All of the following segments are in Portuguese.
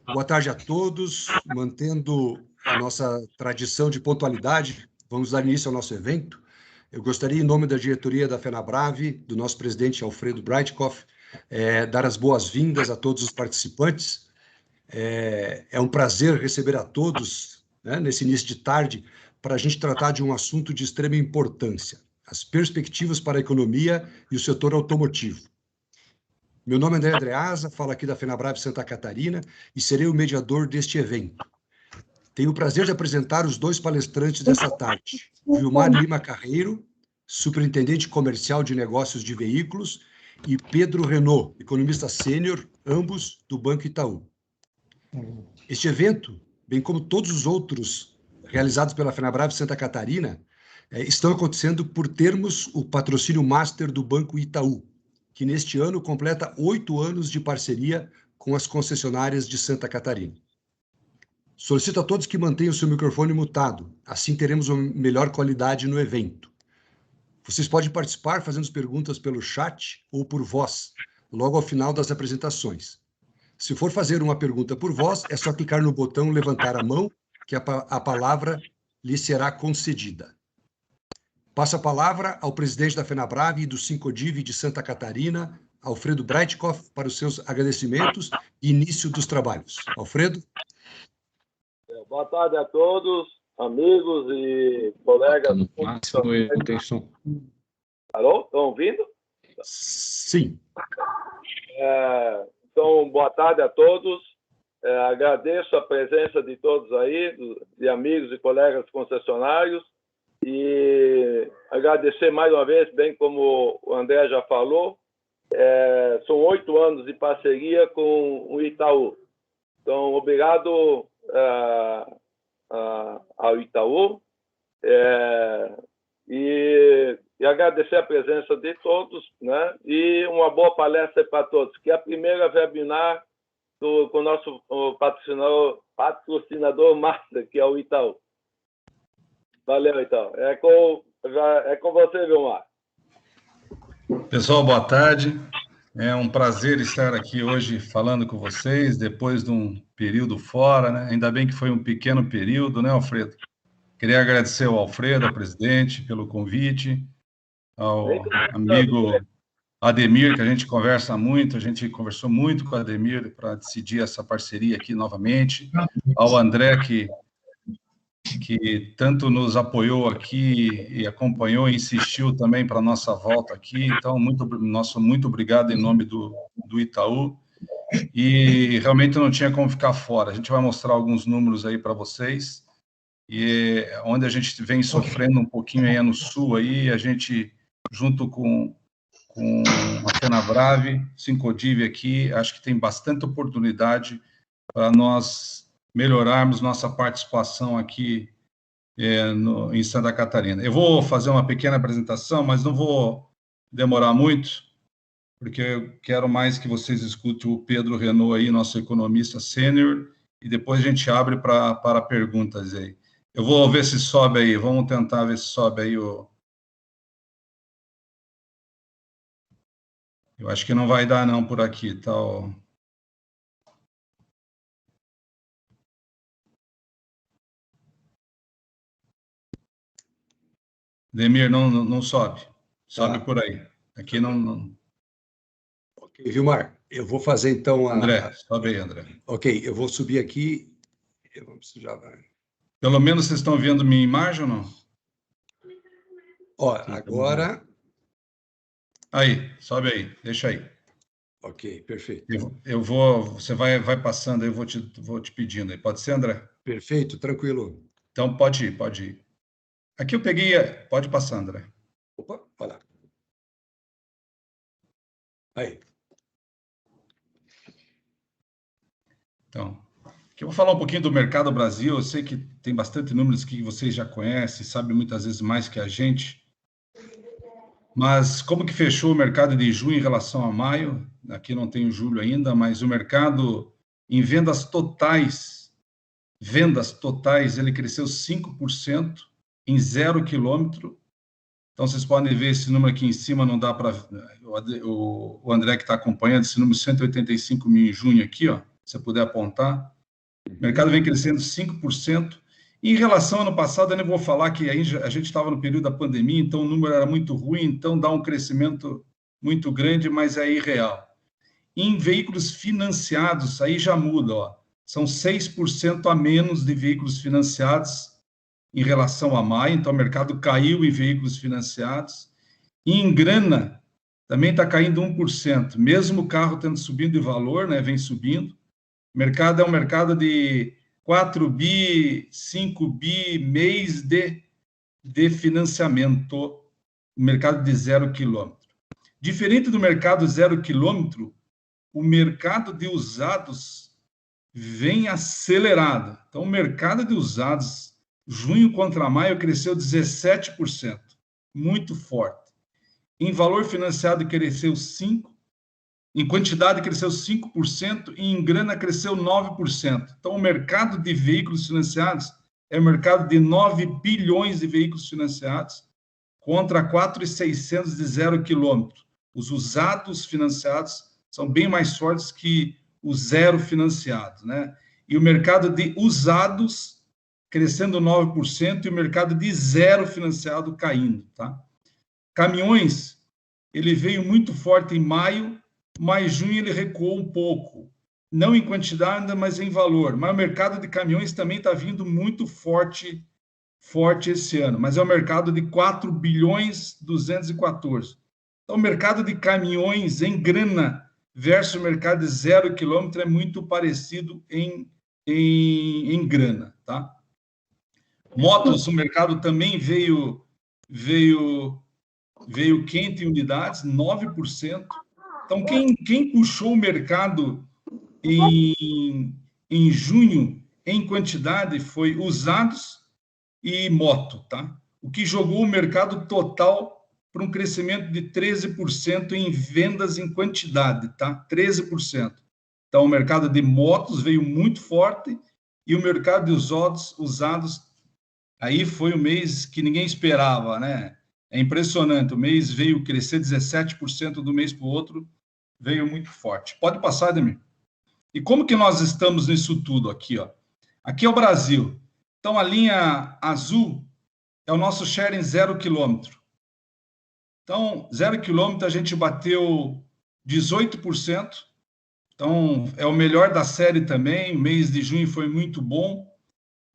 Boa tarde a todos. Mantendo a nossa tradição de pontualidade, vamos dar início ao nosso evento. Eu gostaria, em nome da diretoria da FenaBrave, do nosso presidente Alfredo Breitkopf, dar as boas-vindas a todos os participantes. É um prazer receber a todos, né, nesse início de tarde, para a gente tratar de um assunto de extrema importância: as perspectivas para a economia e o setor automotivo. Meu nome é André Andreasa, falo aqui da FenaBrave Santa Catarina e serei o mediador deste evento. Tenho o prazer de apresentar os dois palestrantes dessa tarde: Vilmar Lima Carreiro, superintendente comercial de negócios de veículos, e Pedro Renault, economista sênior, ambos do Banco Itaú. Este evento, bem como todos os outros realizados pela FenaBrave Santa Catarina, estão acontecendo por termos o patrocínio master do Banco Itaú, que neste ano completa 8 anos de parceria com as concessionárias de Santa Catarina. Solicito a todos que mantenham seu microfone mutado, assim teremos uma melhor qualidade no evento. Vocês podem participar fazendo perguntas pelo chat ou por voz, logo ao final das apresentações. Se for fazer uma pergunta por voz, é só clicar no botão levantar a mão, que a palavra lhe será concedida. Passo a palavra ao presidente da FenaBrave e do Sincodiv de Santa Catarina, Alfredo Breitkopf, para os seus agradecimentos e início dos trabalhos. Alfredo? Boa tarde a todos, amigos e colegas. Alô? Estão ouvindo? Sim. Então, boa tarde a todos. Agradeço a presença de todos aí, de amigos e colegas concessionários, e agradecer mais uma vez, bem como o André já falou, são 8 anos de parceria com o Itaú. Então, obrigado ao Itaú e agradecer a presença de todos, né? E uma boa palestra para todos, que é a primeira webinar com o nosso patrocinador master, que é o Itaú. Valeu, então. É com você, Vilmar. Pessoal, boa tarde. É um prazer estar aqui hoje falando com vocês, depois de um período fora, né? Ainda bem que foi um pequeno período, né, Alfredo? Queria agradecer ao Alfredo, ao presidente, pelo convite, ao amigo Ademir, que a gente conversa muito, a gente conversou muito com o Ademir para decidir essa parceria aqui novamente, ao André, que tanto nos apoiou aqui e acompanhou e insistiu também para a nossa volta aqui. Então, muito obrigado em nome do Itaú. E realmente não tinha como ficar fora. A gente vai mostrar alguns números aí para vocês. E onde a gente vem sofrendo um pouquinho aí no sul, aí, a gente, junto com a FenaBrave, Sincodiv aqui, acho que tem bastante oportunidade para nós melhorarmos nossa participação aqui em Santa Catarina. Eu vou fazer uma pequena apresentação, mas não vou demorar muito, porque eu quero mais que vocês escutem o Pedro Renault aí, nosso economista sênior, e depois a gente abre para perguntas aí. Eu vou ver se sobe aí, vamos tentar ver se sobe aí o... Eu acho que não vai dar não por aqui, tá? Demir, não sobe. Sobe por aí. Aqui não... Ok, Vilmar, eu vou fazer então André, sobe aí, André. Ok, eu vou subir aqui. Já vai. Pelo menos vocês estão vendo minha imagem ou não? Ó, agora... Aí, sobe aí, deixa aí. Ok, perfeito. Eu vou, você vai passando aí, eu vou te pedindo aí. Pode ser, André? Perfeito, tranquilo. Então, pode ir. Aqui eu peguei, pode passar, André. Opa, olha lá. Aí. Então, aqui eu vou falar um pouquinho do mercado Brasil. Eu sei que tem bastante números que vocês já conhecem, sabem muitas vezes mais que a gente. Mas como que fechou o mercado de junho em relação a maio? Aqui não tem o julho ainda, mas o mercado em vendas totais, ele cresceu 5% em 0 quilômetro. Então, vocês podem ver esse número aqui em cima, não dá para... O André que está acompanhando, esse número 185 mil em junho aqui, ó, se você puder apontar. O mercado vem crescendo 5%. Em relação ao ano passado, eu nem vou falar que aí a gente estava no período da pandemia, então o número era muito ruim, então dá um crescimento muito grande, mas é irreal. Em veículos financiados, aí já muda, ó. São 6% a menos de veículos financiados em relação a maio, então o mercado caiu em veículos financiados. E em grana, também está caindo 1%, mesmo o carro tendo subido de valor, né, vem subindo. O mercado é um mercado de 4 bi, 5 bi mês de financiamento, o mercado de 0 quilômetro. Diferente do mercado 0 quilômetro, o mercado de usados vem acelerado. Então, o mercado de usados, junho contra maio, cresceu 17%, muito forte. Em valor financiado, cresceu 5%, em quantidade, cresceu 5%, e em grana, cresceu 9%. Então, o mercado de veículos financiados é o mercado de 9 bilhões de veículos financiados, contra 4.600 de 0 quilômetro. Os usados financiados são bem mais fortes que os zero financiados, né? E o mercado de usados crescendo 9% e o mercado de zero financiado caindo, tá? Caminhões, ele veio muito forte em maio, mas junho ele recuou um pouco, não em quantidade, mas em valor. Mas o mercado de caminhões também está vindo muito forte esse ano, mas é o mercado de 4 bilhões 214. Então, o mercado de caminhões em grana versus o mercado de 0 quilômetro é muito parecido em grana, tá? Motos, o mercado também veio quente em unidades, 9%. Então, quem puxou o mercado em junho, em quantidade, foi usados e moto, tá? O que jogou o mercado total para um crescimento de 13% em vendas em quantidade, tá? 13%. Então, o mercado de motos veio muito forte e o mercado de usados, aí foi o mês que ninguém esperava, né? É impressionante, o mês veio crescer 17% do mês para o outro, veio muito forte. Pode passar, Ademir. E como que nós estamos nisso tudo aqui, ó? Aqui é o Brasil. Então, a linha azul é o nosso share em 0 quilômetro. Então, 0 quilômetro a gente bateu 18%. Então, é o melhor da série também. O mês de junho foi muito bom.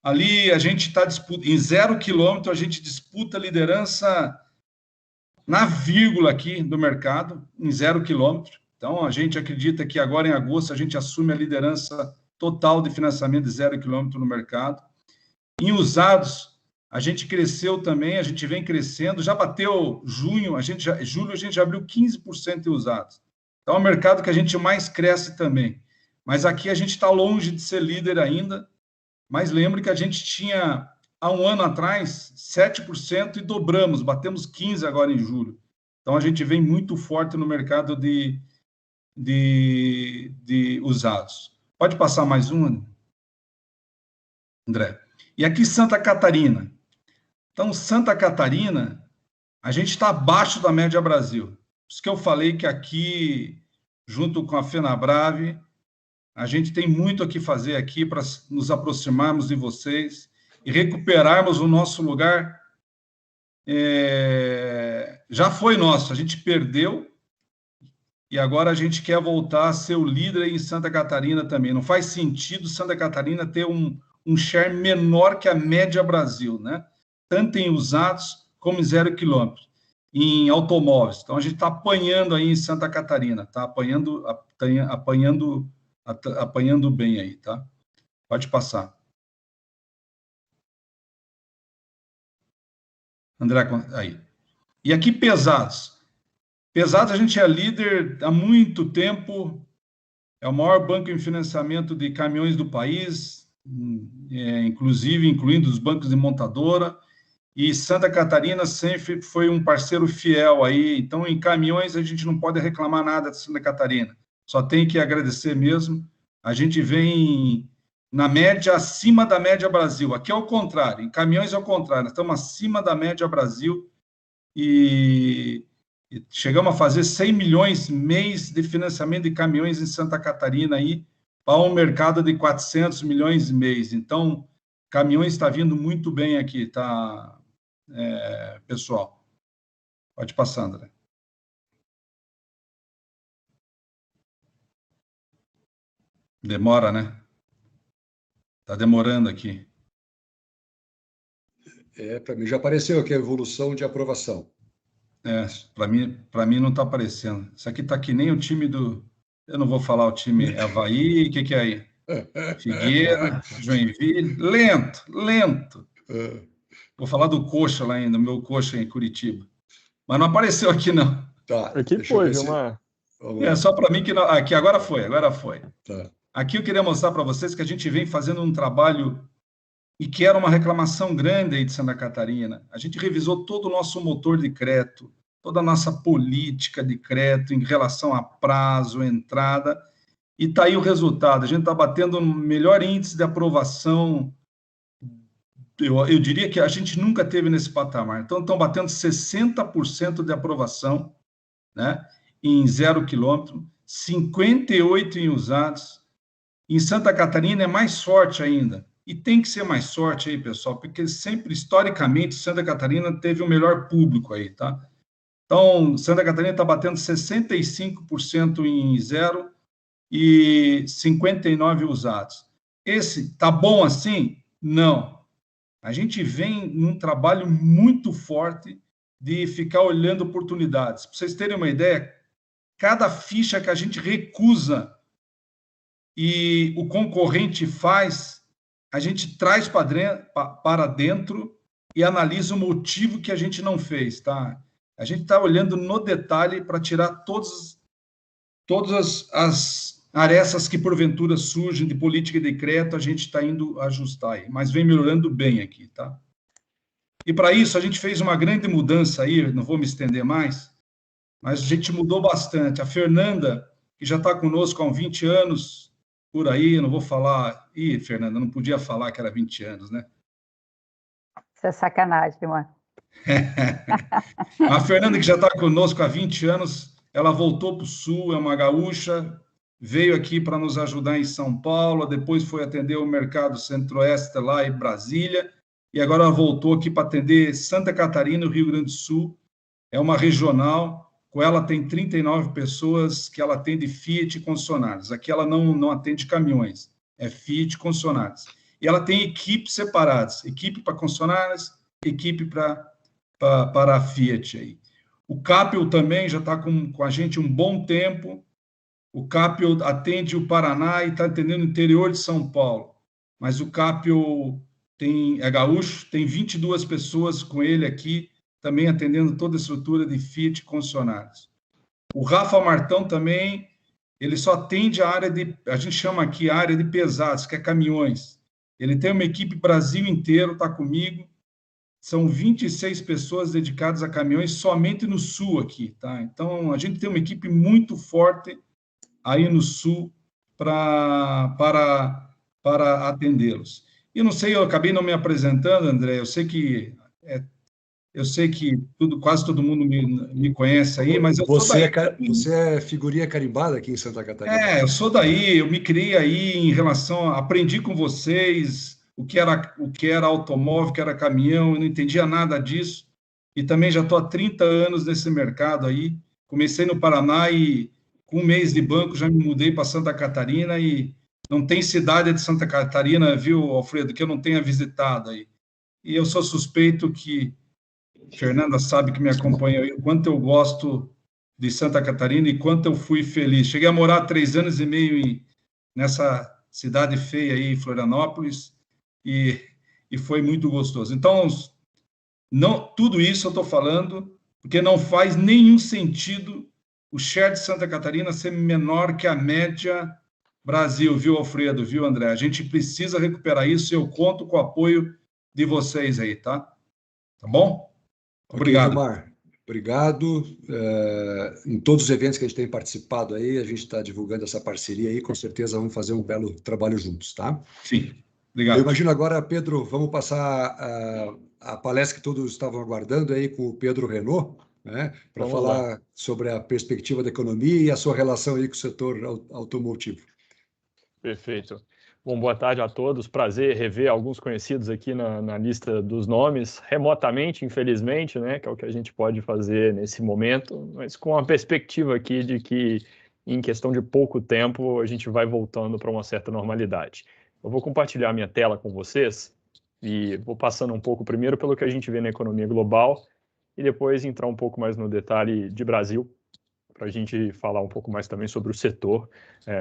Ali a gente está em 0 quilômetro, a gente disputa a liderança na vírgula aqui do mercado, em 0 quilômetro. Então, a gente acredita que agora, em agosto, a gente assume a liderança total de financiamento de 0 quilômetro no mercado. Em usados, a gente cresceu também, a gente vem crescendo, já bateu julho, a gente já abriu 15% em usados. Então, é o mercado que a gente mais cresce também. Mas aqui a gente está longe de ser líder ainda, mas lembre que a gente tinha, há um ano atrás, 7% e dobramos, batemos 15% agora em julho. Então, a gente vem muito forte no mercado de usados. Pode passar mais um, André? E aqui Santa Catarina. Então, Santa Catarina, a gente está abaixo da média Brasil. Por isso que eu falei que aqui, junto com a Fenabrave, a gente tem muito a que fazer aqui para nos aproximarmos de vocês e recuperarmos o nosso lugar. Já foi nosso, a gente perdeu e agora a gente quer voltar a ser o líder em Santa Catarina também. Não faz sentido Santa Catarina ter um share menor que a média Brasil, né? Tanto em usados como em 0 quilômetro, em automóveis. Então, a gente está apanhando aí em Santa Catarina, está apanhando bem aí, tá? Pode passar. André, aí. E aqui pesados. Pesados, a gente é líder há muito tempo, é o maior banco em financiamento de caminhões do país, incluindo os bancos de montadora, e Santa Catarina sempre foi um parceiro fiel aí. Então, em caminhões, a gente não pode reclamar nada de Santa Catarina, só tem que agradecer mesmo. A gente vem na média, acima da média Brasil. Aqui é o contrário, em caminhões é o contrário, nós estamos acima da média Brasil e chegamos a fazer 100 milhões mês de financiamento de caminhões em Santa Catarina aí, para um mercado de 400 milhões mês. Então, caminhões está vindo muito bem aqui, tá, pessoal? Pode passar, André. Demora, né? Está demorando aqui. Para mim já apareceu aqui a evolução de aprovação. Para mim não está aparecendo. Isso aqui está que nem o time do... Eu não vou falar o time Avaí, o que é aí? Figueira, Joinville, lento. Vou falar do Coxa lá ainda, meu Coxa em Curitiba. Mas não apareceu aqui, não. Tá, aqui foi, Gilmar. Só para mim que não... Aqui, agora foi. Tá. Aqui eu queria mostrar para vocês que a gente vem fazendo um trabalho e que era uma reclamação grande aí de Santa Catarina. A gente revisou todo o nosso motor de crédito, toda a nossa política de crédito em relação a prazo, entrada, e está aí o resultado. A gente está batendo o melhor índice de aprovação, eu diria que a gente nunca teve nesse patamar. Então, estão batendo 60% de aprovação, né, em 0 quilômetro, 58% em usados. Em Santa Catarina é mais sorte ainda. E tem que ser mais sorte aí, pessoal, porque sempre, historicamente, Santa Catarina teve o melhor público aí, tá? Então, Santa Catarina está batendo 65% em 0 e 59% usados. Esse tá bom assim? Não. A gente vem num trabalho muito forte de ficar olhando oportunidades. Para vocês terem uma ideia, cada ficha que a gente recusa e o concorrente faz, a gente traz para dentro e analisa o motivo que a gente não fez, tá? A gente está olhando no detalhe para tirar todas as arestas que porventura surgem de política e decreto, a gente está indo ajustar aí, mas vem melhorando bem aqui, tá? E para isso a gente fez uma grande mudança aí, não vou me estender mais, mas a gente mudou bastante. A Fernanda, que já está conosco há uns 20 anos, por aí, eu não vou falar... Ih, Fernanda, não podia falar que era 20 anos, né? Isso é sacanagem, mano. A Fernanda, que já está conosco há 20 anos, ela voltou para o Sul, é uma gaúcha, veio aqui para nos ajudar em São Paulo, depois foi atender o mercado Centro-Oeste lá em Brasília, e agora ela voltou aqui para atender Santa Catarina e o Rio Grande do Sul. É uma regional, com ela tem 39 pessoas que ela atende Fiat e concessionárias. Aqui ela não atende caminhões, é Fiat e concessionárias. E ela tem equipes separadas, equipe para concessionárias, equipe para a Fiat aí. O Capel também já está com a gente um bom tempo. O Capel atende o Paraná e está atendendo o interior de São Paulo. Mas o Capel é gaúcho, tem 22 pessoas com ele aqui, também atendendo toda a estrutura de Fiat e concessionários. O Rafa Martão também, ele só atende a área a gente chama aqui a área de pesados, que é caminhões. Ele tem uma equipe Brasil inteiro, está comigo. São 26 pessoas dedicadas a caminhões somente no Sul aqui, tá? Então, a gente tem uma equipe muito forte aí no Sul para atendê-los. E não sei, eu acabei não me apresentando, André, eu sei que quase todo mundo me conhece aí, mas eu sou daí. Você é figurinha carimbada aqui em Santa Catarina. Eu sou daí, eu me criei aí em relação, aprendi com vocês o que era automóvel, o que era caminhão, eu não entendia nada disso, e também já estou há 30 anos nesse mercado aí, comecei no Paraná e com um mês de banco já me mudei para Santa Catarina e não tem cidade de Santa Catarina, viu, Alfredo, que eu não tenha visitado aí. E eu sou suspeito que Fernanda sabe que me acompanha aí, o quanto eu gosto de Santa Catarina e quanto eu fui feliz. Cheguei a morar 3 anos e meio nessa cidade feia aí, Florianópolis, e foi muito gostoso. Então, tudo isso eu estou falando porque não faz nenhum sentido o share de Santa Catarina ser menor que a média Brasil, viu, Alfredo, viu, André? A gente precisa recuperar isso e eu conto com o apoio de vocês aí, tá? Tá bom? Obrigado. Okay, Gilmar, obrigado. Em todos os eventos que a gente tem participado aí, a gente está divulgando essa parceria aí, com certeza vamos fazer um belo trabalho juntos, tá? Sim, obrigado. Eu imagino agora, Pedro, vamos passar a palestra que todos estavam aguardando aí com o Pedro Renault, né, para falar sobre a perspectiva da economia e a sua relação aí com o setor automotivo. Perfeito. Bom, boa tarde a todos. Prazer rever alguns conhecidos aqui na lista dos nomes, remotamente, infelizmente, né, que é o que a gente pode fazer nesse momento, mas com a perspectiva aqui de que, em questão de pouco tempo, a gente vai voltando para uma certa normalidade. Eu vou compartilhar minha tela com vocês e vou passando um pouco primeiro pelo que a gente vê na economia global e depois entrar um pouco mais no detalhe de Brasil, para a gente falar um pouco mais também sobre o setor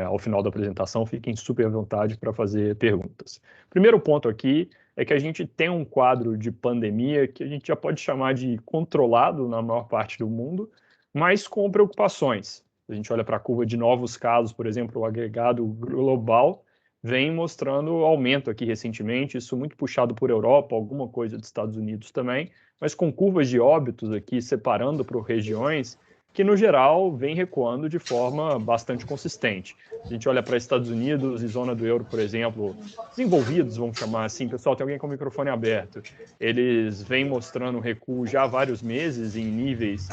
ao final da apresentação. Fiquem super à vontade para fazer perguntas. Primeiro ponto aqui é que a gente tem um quadro de pandemia que a gente já pode chamar de controlado na maior parte do mundo, mas com preocupações. A gente olha para a curva de novos casos, por exemplo, o agregado global vem mostrando aumento aqui recentemente, isso muito puxado por Europa, alguma coisa dos Estados Unidos também, mas com curvas de óbitos aqui separando por regiões, que, no geral, vem recuando de forma bastante consistente. A gente olha para Estados Unidos e zona do euro, por exemplo, desenvolvidos, vamos chamar assim. Pessoal, tem alguém com o microfone aberto. Eles vêm mostrando recuo já há vários meses em níveis...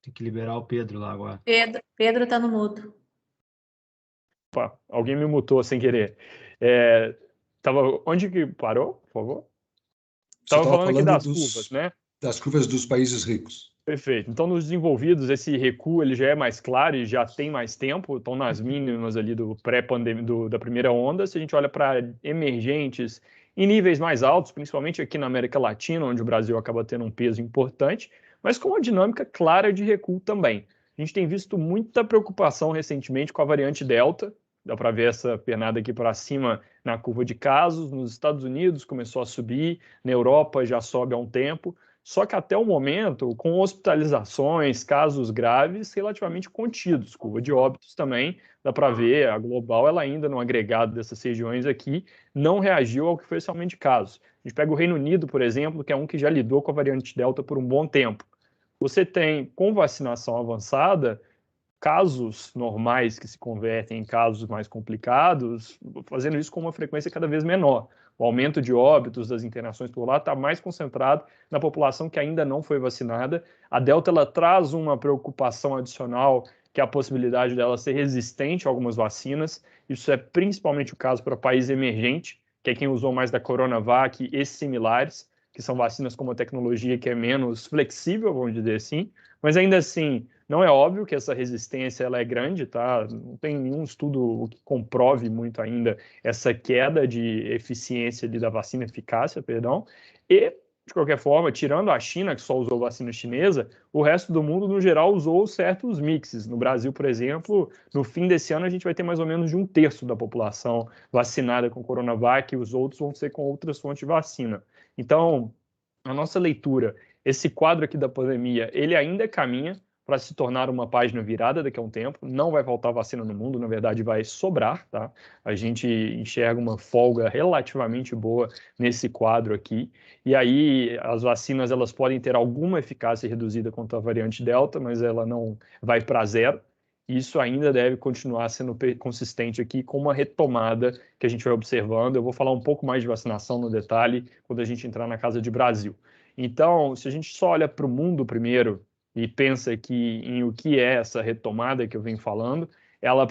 Tem que liberar o Pedro lá agora. Pedro está no mudo. Opa, alguém me mutou sem querer. Onde que parou, por favor? Estava falando aqui das curvas, né? Das curvas dos países ricos. Perfeito. Então, nos desenvolvidos, esse recuo ele já é mais claro e já tem mais tempo, estão nas mínimas ali do pré-pandemia, da primeira onda. Se a gente olha para emergentes em níveis mais altos, principalmente aqui na América Latina, onde o Brasil acaba tendo um peso importante, mas com uma dinâmica clara de recuo também. A gente tem visto muita preocupação recentemente com a variante Delta. Dá para ver essa pernada aqui para cima na curva de casos. Nos Estados Unidos começou a subir, na Europa já sobe há um tempo. Só que até o momento, com hospitalizações, casos graves relativamente contidos, curva de óbitos também, dá para ver, a global, ela ainda no agregado dessas regiões aqui, não reagiu ao que foi esse aumento de casos. A gente pega o Reino Unido, por exemplo, que é um que já lidou com a variante Delta por um bom tempo. Você tem, com vacinação avançada, casos normais que se convertem em casos mais complicados, fazendo isso com uma frequência cada vez menor. O aumento de óbitos, das internações por lá, está mais concentrado na população que ainda não foi vacinada. A Delta ela traz uma preocupação adicional, que é a possibilidade dela ser resistente a algumas vacinas. Isso é principalmente o caso para país emergente, que é quem usou mais da Coronavac e similares, que são vacinas com uma tecnologia que é menos flexível, vamos dizer assim, mas ainda assim, não é óbvio que essa resistência ela é grande, tá? Não tem nenhum estudo que comprove muito ainda essa queda de eficiência ali da vacina, eficácia, perdão, e, de qualquer forma, tirando a China, que só usou vacina chinesa, o resto do mundo, no geral, usou certos mixes. No Brasil, por exemplo, no fim desse ano, a gente vai ter mais ou menos de 1/3 da população vacinada com Coronavac, e os outros vão ser com outras fontes de vacina. Então, a nossa leitura, esse quadro aqui da pandemia, ele ainda caminha para se tornar uma página virada daqui a um tempo. Não vai faltar vacina no mundo, na verdade vai sobrar, tá? A gente enxerga uma folga relativamente boa nesse quadro aqui. E aí as vacinas elas podem ter alguma eficácia reduzida contra a variante Delta, mas ela não vai para zero. Isso ainda deve continuar sendo consistente aqui com uma retomada que a gente vai observando. Eu vou falar um pouco mais de vacinação no detalhe quando a gente entrar na casa de Brasil. Então, se a gente só olha para o mundo primeiro e pensa que em o que é essa retomada que eu venho falando, ela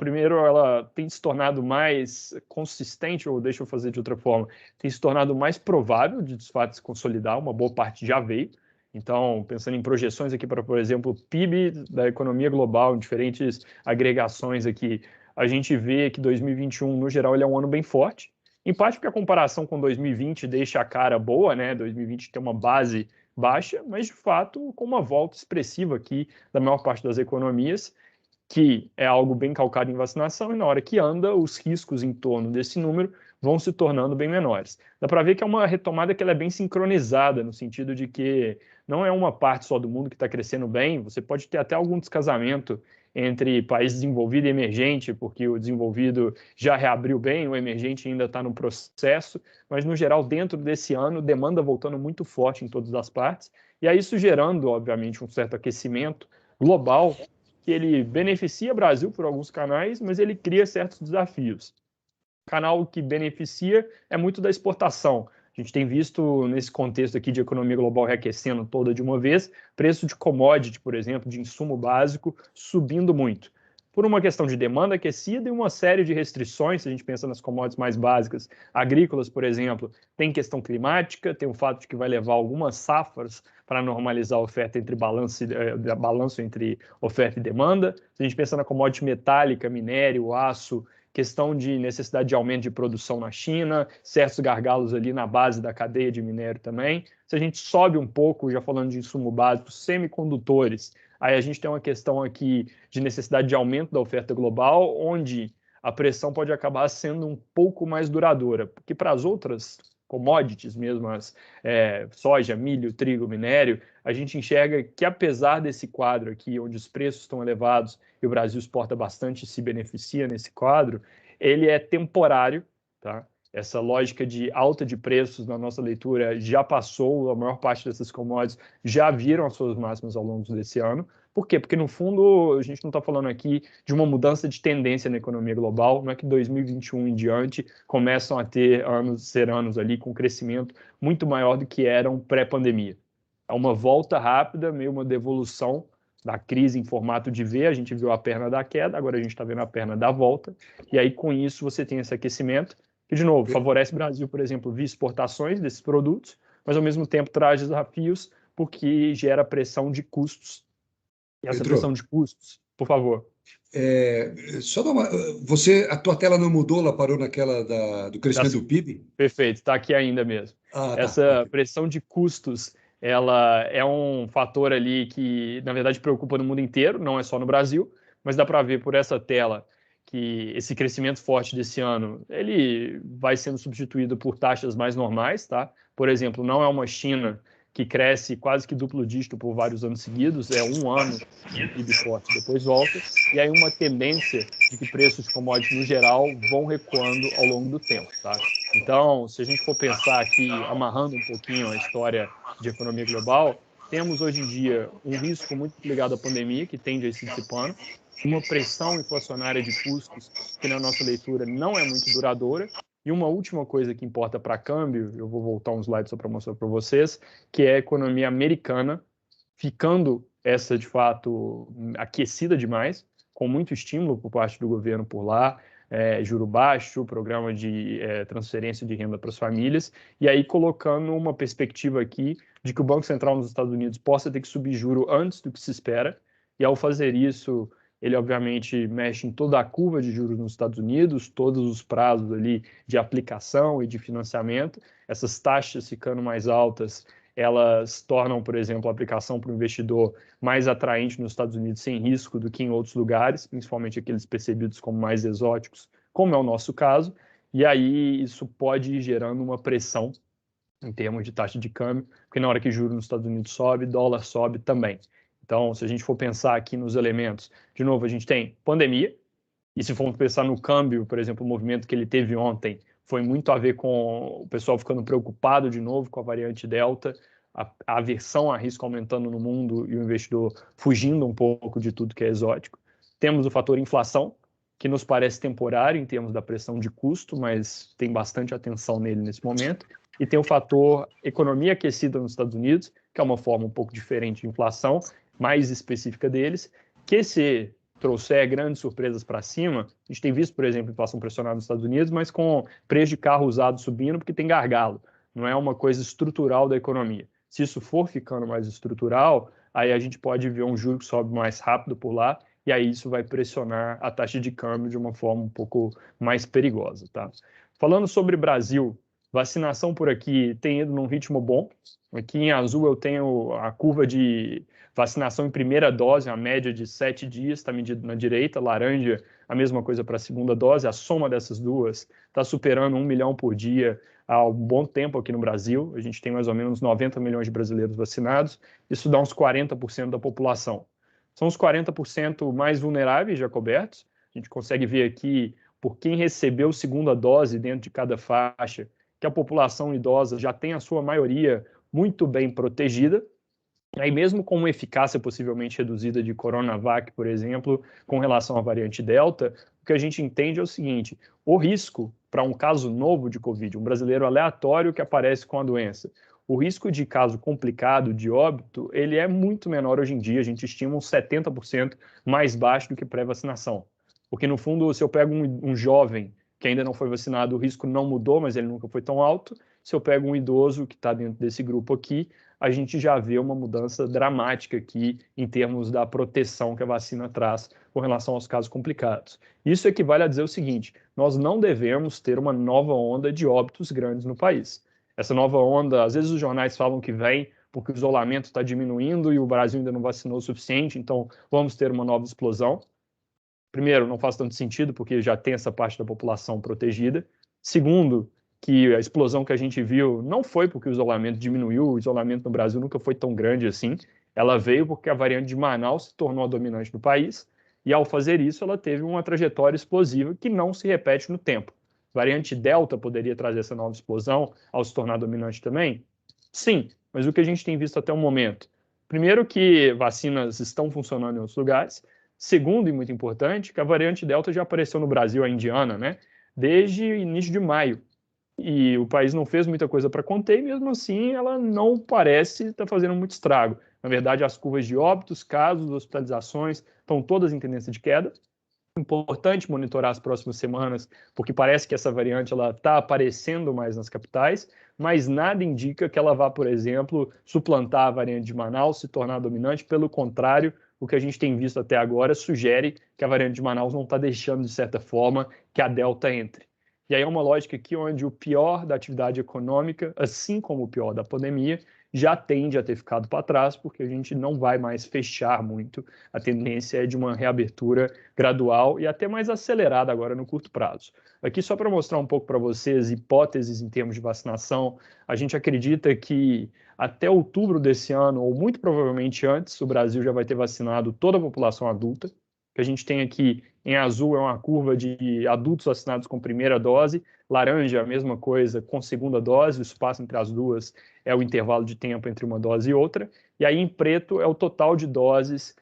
tem se tornado mais consistente, ou deixa eu fazer de outra forma, tem se tornado mais provável de fato se consolidar, uma boa parte já veio. Então, pensando em projeções aqui para, por exemplo, PIB da economia global, em diferentes agregações aqui, a gente vê que 2021, no geral, ele é um ano bem forte, em parte porque a comparação com 2020 deixa a cara boa, né? 2020 tem uma base baixa, mas de fato com uma volta expressiva aqui da maior parte das economias, que é algo bem calcado em vacinação, e na hora que anda, os riscos em torno desse número vão se tornando bem menores. Dá para ver que é uma retomada que ela é bem sincronizada, no sentido de que não é uma parte só do mundo que está crescendo bem, você pode ter até algum descasamento entre país desenvolvido e emergente, porque o desenvolvido já reabriu bem, o emergente ainda está no processo, mas no geral, dentro desse ano, demanda voltando muito forte em todas as partes, e aí isso gerando, obviamente, um certo aquecimento global, que ele beneficia o Brasil por alguns canais, mas ele cria certos desafios. O canal que beneficia é muito da exportação. A gente tem visto, nesse contexto aqui de economia global reaquecendo toda de uma vez, preço de commodity, por exemplo, de insumo básico, subindo muito. Por uma questão de demanda aquecida e uma série de restrições, se a gente pensa nas commodities mais básicas, agrícolas, por exemplo, tem questão climática, tem o fato de que vai levar algumas safras para normalizar a oferta entre balanço entre oferta e demanda. Se a gente pensa na commodity metálica, minério, aço, questão de necessidade de aumento de produção na China, certos gargalos ali na base da cadeia de minério também. Se a gente sobe um pouco, já falando de insumo básico, semicondutores, aí a gente tem uma questão aqui de necessidade de aumento da oferta global, onde a pressão pode acabar sendo um pouco mais duradoura, porque para as outras commodities mesmo, soja, milho, trigo, minério, a gente enxerga que apesar desse quadro aqui, onde os preços estão elevados e o Brasil exporta bastante e se beneficia nesse quadro, ele é temporário, tá? Essa lógica de alta de preços na nossa leitura já passou, a maior parte dessas commodities já viram as suas máximas ao longo desse ano. Por quê? Porque, no fundo, a gente não está falando aqui de uma mudança de tendência na economia global, não é que 2021 em diante começam a ser anos ali com crescimento muito maior do que eram pré-pandemia. É uma volta rápida, meio uma devolução da crise em formato de V, a gente viu a perna da queda, agora a gente está vendo a perna da volta, e aí com isso você tem esse aquecimento, que, de novo, favorece o Brasil, por exemplo, via exportações desses produtos, mas ao mesmo tempo traz desafios porque gera pressão de custos. E essa pressão de custos, por favor. Só dar a tua tela não mudou, ela parou naquela do crescimento do PIB? Perfeito, está aqui ainda mesmo. Essa pressão de custos, ela é um fator ali que, na verdade, preocupa no mundo inteiro, não é só no Brasil, mas dá para ver por essa tela que esse crescimento forte desse ano, ele vai sendo substituído por taxas mais normais, tá? Por exemplo, não é uma China que cresce quase que duplo dígito por vários anos seguidos, é um ano de PIB forte, depois volta, e aí uma tendência de que preços de commodities no geral vão recuando ao longo do tempo, tá? Então, se a gente for pensar aqui, amarrando um pouquinho a história de economia global, temos hoje em dia um risco muito ligado à pandemia, que tende a ir se dissipando, uma pressão inflacionária de custos que na nossa leitura não é muito duradoura. E uma última coisa que importa para câmbio, eu vou voltar um slide só para mostrar para vocês, que é a economia americana ficando essa, de fato, aquecida demais, com muito estímulo por parte do governo por lá, juro baixo, programa de transferência de renda para as famílias, e aí colocando uma perspectiva aqui de que o Banco Central nos Estados Unidos possa ter que subir juro antes do que se espera, e ao fazer isso, ele obviamente mexe em toda a curva de juros nos Estados Unidos, todos os prazos ali de aplicação e de financiamento, essas taxas ficando mais altas, elas tornam, por exemplo, a aplicação para o investidor mais atraente nos Estados Unidos sem risco do que em outros lugares, principalmente aqueles percebidos como mais exóticos, como é o nosso caso, e aí isso pode ir gerando uma pressão em termos de taxa de câmbio, porque na hora que o juro nos Estados Unidos sobe, dólar sobe também. Então, se a gente for pensar aqui nos elementos, de novo, a gente tem pandemia, e se formos pensar no câmbio, por exemplo, o movimento que ele teve ontem foi muito a ver com o pessoal ficando preocupado de novo com a variante Delta, a aversão a risco aumentando no mundo e o investidor fugindo um pouco de tudo que é exótico. Temos o fator inflação, que nos parece temporário em termos da pressão de custo, mas tem bastante atenção nele nesse momento. E tem o fator economia aquecida nos Estados Unidos, que é uma forma um pouco diferente de inflação, mais específica deles, que se trouxer grandes surpresas para cima, a gente tem visto, por exemplo, inflação pressionada nos Estados Unidos, mas com preço de carro usado subindo porque tem gargalo, não é uma coisa estrutural da economia. Se isso for ficando mais estrutural, aí a gente pode ver um juro que sobe mais rápido por lá, e aí isso vai pressionar a taxa de câmbio de uma forma um pouco mais perigosa, tá? Falando sobre Brasil, vacinação por aqui tem ido num ritmo bom. Aqui em azul eu tenho a curva de vacinação em primeira dose, a média de 7 dias, está medido na direita, laranja, a mesma coisa para a segunda dose, a soma dessas duas está superando 1 milhão por dia há um bom tempo aqui no Brasil, a gente tem mais ou menos 90 milhões de brasileiros vacinados, isso dá uns 40% da população. São os 40% mais vulneráveis já cobertos, a gente consegue ver aqui por quem recebeu segunda dose dentro de cada faixa, que a população idosa já tem a sua maioria muito bem protegida, aí mesmo com uma eficácia possivelmente reduzida de Coronavac, por exemplo, com relação à variante Delta, o que a gente entende é o seguinte, o risco para um caso novo de Covid, um brasileiro aleatório que aparece com a doença, o risco de caso complicado, de óbito, ele é muito menor hoje em dia. A gente estima uns 70% mais baixo do que pré-vacinação. Porque, no fundo, se eu pego um jovem que ainda não foi vacinado, o risco não mudou, mas ele nunca foi tão alto. Se eu pego um idoso que está dentro desse grupo aqui, a gente já vê uma mudança dramática aqui em termos da proteção que a vacina traz com relação aos casos complicados. Isso equivale a dizer o seguinte: nós não devemos ter uma nova onda de óbitos grandes no país. Essa nova onda, às vezes os jornais falam que vem porque o isolamento está diminuindo e o Brasil ainda não vacinou o suficiente, então vamos ter uma nova explosão. Primeiro, não faz tanto sentido, porque já tem essa parte da população protegida. Segundo, que a explosão que a gente viu não foi porque o isolamento diminuiu, o isolamento no Brasil nunca foi tão grande assim. Ela veio porque a variante de Manaus se tornou a dominante do país, e ao fazer isso, ela teve uma trajetória explosiva que não se repete no tempo. Variante Delta poderia trazer essa nova explosão ao se tornar dominante também? Sim, mas o que a gente tem visto até o momento? Primeiro, que vacinas estão funcionando em outros lugares. Segundo, e muito importante, que a variante Delta já apareceu no Brasil, a indiana, né? Desde início de maio. E o país não fez muita coisa para conter, e mesmo assim ela não parece estar fazendo muito estrago. Na verdade, as curvas de óbitos, casos, hospitalizações estão todas em tendência de queda. Importante monitorar as próximas semanas, porque parece que essa variante está aparecendo mais nas capitais, mas nada indica que ela vá, por exemplo, suplantar a variante de Manaus, se tornar dominante. Pelo contrário, o que a gente tem visto até agora sugere que a variante de Manaus não está deixando, de certa forma, que a Delta entre. E aí é uma lógica aqui onde o pior da atividade econômica, assim como o pior da pandemia, já tende a ter ficado para trás, porque a gente não vai mais fechar muito. A tendência é de uma reabertura gradual e até mais acelerada agora no curto prazo. Aqui, só para mostrar um pouco para vocês hipóteses em termos de vacinação, a gente acredita que até outubro desse ano, ou muito provavelmente antes, o Brasil já vai ter vacinado toda a população adulta. O que a gente tem aqui em azul é uma curva de adultos vacinados com primeira dose, laranja, a mesma coisa, com segunda dose, o espaço entre as duas é o intervalo de tempo entre uma dose e outra, e aí em preto é o total de doses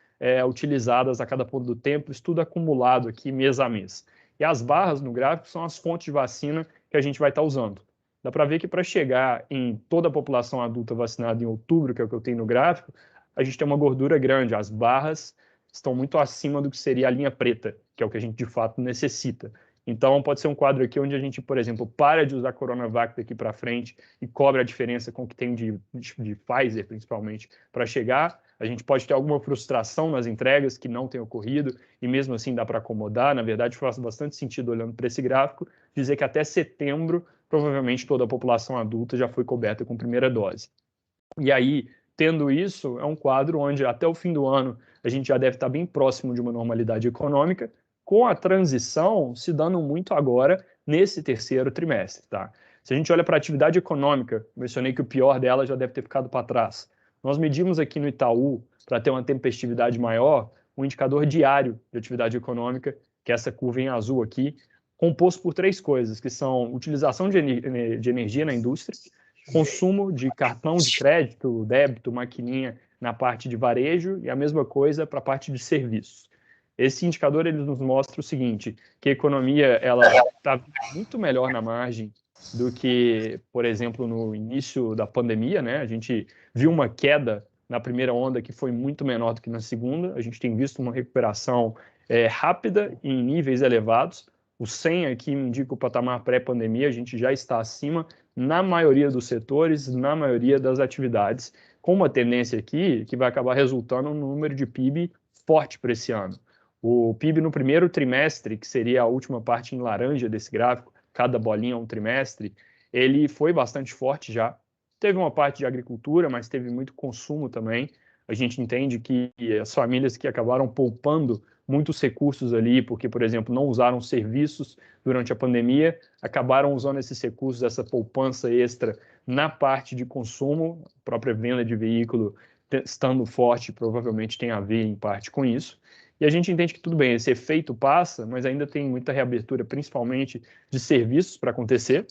utilizadas a cada ponto do tempo, isso tudo acumulado aqui mês a mês. E as barras no gráfico são as fontes de vacina que a gente vai estar usando. Dá para ver que para chegar em toda a população adulta vacinada em outubro, que é o que eu tenho no gráfico, a gente tem uma gordura grande, as barras estão muito acima do que seria a linha preta, que é o que a gente de fato necessita. Então, pode ser um quadro aqui onde a gente, por exemplo, para de usar Coronavac daqui para frente e cobre a diferença com o que tem de Pfizer, principalmente, para chegar. A gente pode ter alguma frustração nas entregas que não tem ocorrido e mesmo assim dá para acomodar. Na verdade, faz bastante sentido, olhando para esse gráfico, dizer que até setembro, provavelmente toda a população adulta já foi coberta com primeira dose. E aí, tendo isso, é um quadro onde até o fim do ano a gente já deve estar bem próximo de uma normalidade econômica, com a transição se dando muito agora nesse terceiro trimestre, tá? Se a gente olha para a atividade econômica, mencionei que o pior dela já deve ter ficado para trás. Nós medimos aqui no Itaú, para ter uma tempestividade maior, um indicador diário de atividade econômica, que é essa curva em azul aqui, composto por três coisas, que são utilização de energia na indústria, consumo de cartão de crédito, débito, maquininha na parte de varejo e a mesma coisa para a parte de serviços. Esse indicador ele nos mostra o seguinte, que a economia ela está muito melhor na margem do que, por exemplo, no início da pandemia, né? A gente viu uma queda na primeira onda que foi muito menor do que na segunda. A gente tem visto uma recuperação rápida em níveis elevados. O 100 aqui me indica o patamar pré-pandemia, a gente já está acima na maioria dos setores, na maioria das atividades, com uma tendência aqui que vai acabar resultando num número de PIB forte para esse ano. O PIB no primeiro trimestre, que seria a última parte em laranja desse gráfico, cada bolinha é um trimestre, ele foi bastante forte já. Teve uma parte de agricultura, mas teve muito consumo também. A gente entende que as famílias que acabaram poupando muitos recursos ali, porque, por exemplo, não usaram serviços durante a pandemia, acabaram usando esses recursos, essa poupança extra na parte de consumo, a própria venda de veículo estando forte, provavelmente tem a ver em parte com isso. E a gente entende que tudo bem, esse efeito passa, mas ainda tem muita reabertura, principalmente de serviços para acontecer.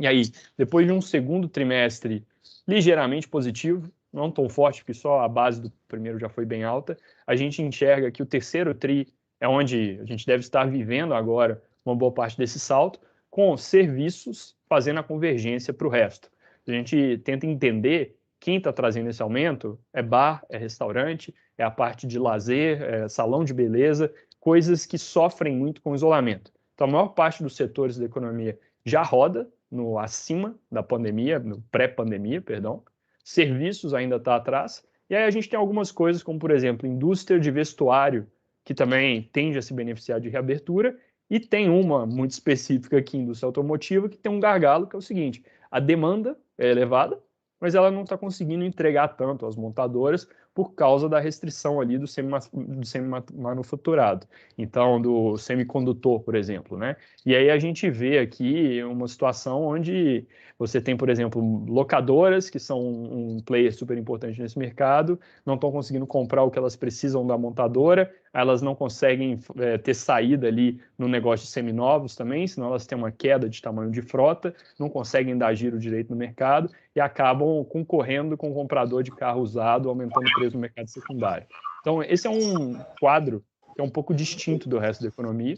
E aí, depois de um segundo trimestre ligeiramente positivo, não tão forte, porque só a base do primeiro já foi bem alta, a gente enxerga que o terceiro tri é onde a gente deve estar vivendo agora uma boa parte desse salto, com serviços fazendo a convergência para o resto. A gente tenta entender quem está trazendo esse aumento, é bar, é restaurante, é a parte de lazer, é salão de beleza, coisas que sofrem muito com o isolamento. Então, a maior parte dos setores da economia já roda no acima da pandemia, no pré-pandemia, perdão. Serviços ainda está atrás. E aí a gente tem algumas coisas, como, por exemplo, indústria de vestuário, que também tende a se beneficiar de reabertura, e tem uma muito específica aqui, indústria automotiva, que tem um gargalo, que é o seguinte: a demanda é elevada, mas ela não está conseguindo entregar tanto às montadoras por causa da restrição ali do semi-manufaturado, então do semicondutor, por exemplo, né? E aí a gente vê aqui uma situação onde você tem, por exemplo, locadoras, que são um player super importante nesse mercado, não estão conseguindo comprar o que elas precisam da montadora, elas não conseguem ter saída ali no negócio de seminovos também, senão elas têm uma queda de tamanho de frota, não conseguem dar giro direito no mercado e acabam concorrendo com o comprador de carro usado, aumentando o preço no mercado secundário. Então, esse é um quadro que é um pouco distinto do resto da economia.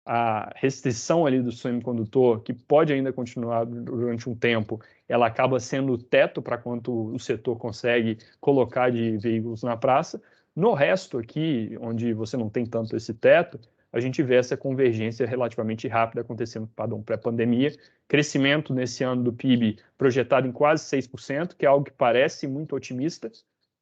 A restrição ali do semicondutor, que pode ainda continuar durante um tempo, ela acaba sendo o teto para quanto o setor consegue colocar de veículos na praça. No resto aqui, onde você não tem tanto esse teto, a gente vê essa convergência relativamente rápida acontecendo no padrão pré-pandemia. Crescimento nesse ano do PIB projetado em quase 6%, que é algo que parece muito otimista,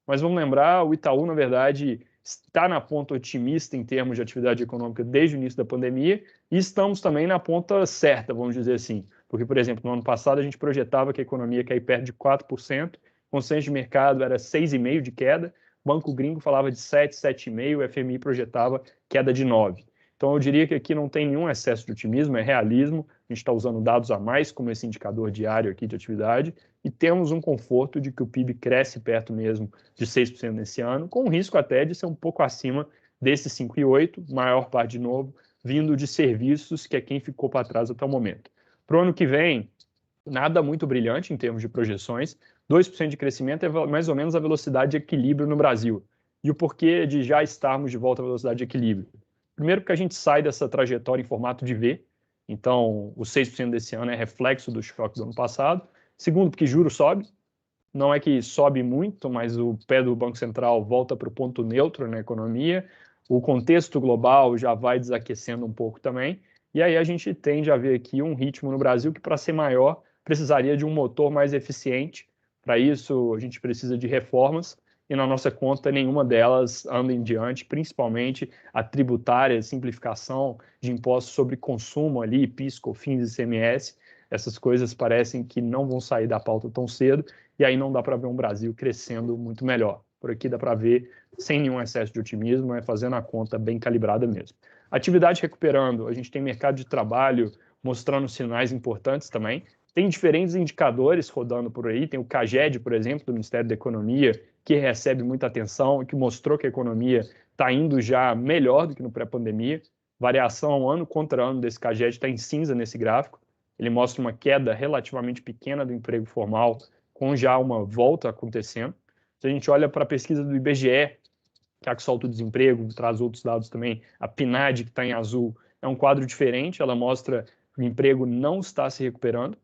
mas vamos lembrar, o Itaú, na verdade, está na ponta otimista em termos de atividade econômica desde o início da pandemia e estamos também na ponta certa, vamos dizer assim. Porque, por exemplo, no ano passado a gente projetava que a economia ia cair perto de 4%, consenso de mercado era 6,5% de queda, Banco Gringo falava de 7, 7,5%, o FMI projetava queda de 9%. Então, eu diria que aqui não tem nenhum excesso de otimismo, é realismo. A gente está usando dados a mais como esse indicador diário aqui de atividade e temos um conforto de que o PIB cresce perto mesmo de 6% nesse ano, com o risco até de ser um pouco acima desses 5,8%, maior parte, de novo, vindo de serviços, que é quem ficou para trás até o momento. Para o ano que vem, nada muito brilhante em termos de projeções, 2% de crescimento é mais ou menos a velocidade de equilíbrio no Brasil. E o porquê de já estarmos de volta à velocidade de equilíbrio? Primeiro, porque a gente sai dessa trajetória em formato de V, então o 6% desse ano é reflexo do choque do ano passado. Segundo, porque juro sobe, não é que sobe muito, mas o pé do Banco Central volta para o ponto neutro na economia, o contexto global já vai desaquecendo um pouco também, e aí a gente tende a ver aqui um ritmo no Brasil que, para ser maior, precisaria de um motor mais eficiente. Para isso, a gente precisa de reformas, e na nossa conta nenhuma delas anda em diante, principalmente a tributária, simplificação de impostos sobre consumo ali, PIS, COFINS e ICMS. Essas coisas parecem que não vão sair da pauta tão cedo, e aí não dá para ver um Brasil crescendo muito melhor. Por aqui dá para ver, sem nenhum excesso de otimismo, fazendo a conta bem calibrada mesmo. Atividade recuperando, a gente tem mercado de trabalho mostrando sinais importantes também. Tem diferentes indicadores rodando por aí, tem o CAGED, por exemplo, do Ministério da Economia, que recebe muita atenção e que mostrou que a economia está indo já melhor do que no pré-pandemia. Variação ano contra ano desse CAGED está em cinza nesse gráfico. Ele mostra uma queda relativamente pequena do emprego formal, com já uma volta acontecendo. Se a gente olha para a pesquisa do IBGE, que é a que solta o desemprego, traz outros dados também, a PNAD, que está em azul, é um quadro diferente, ela mostra que o emprego não está se recuperando.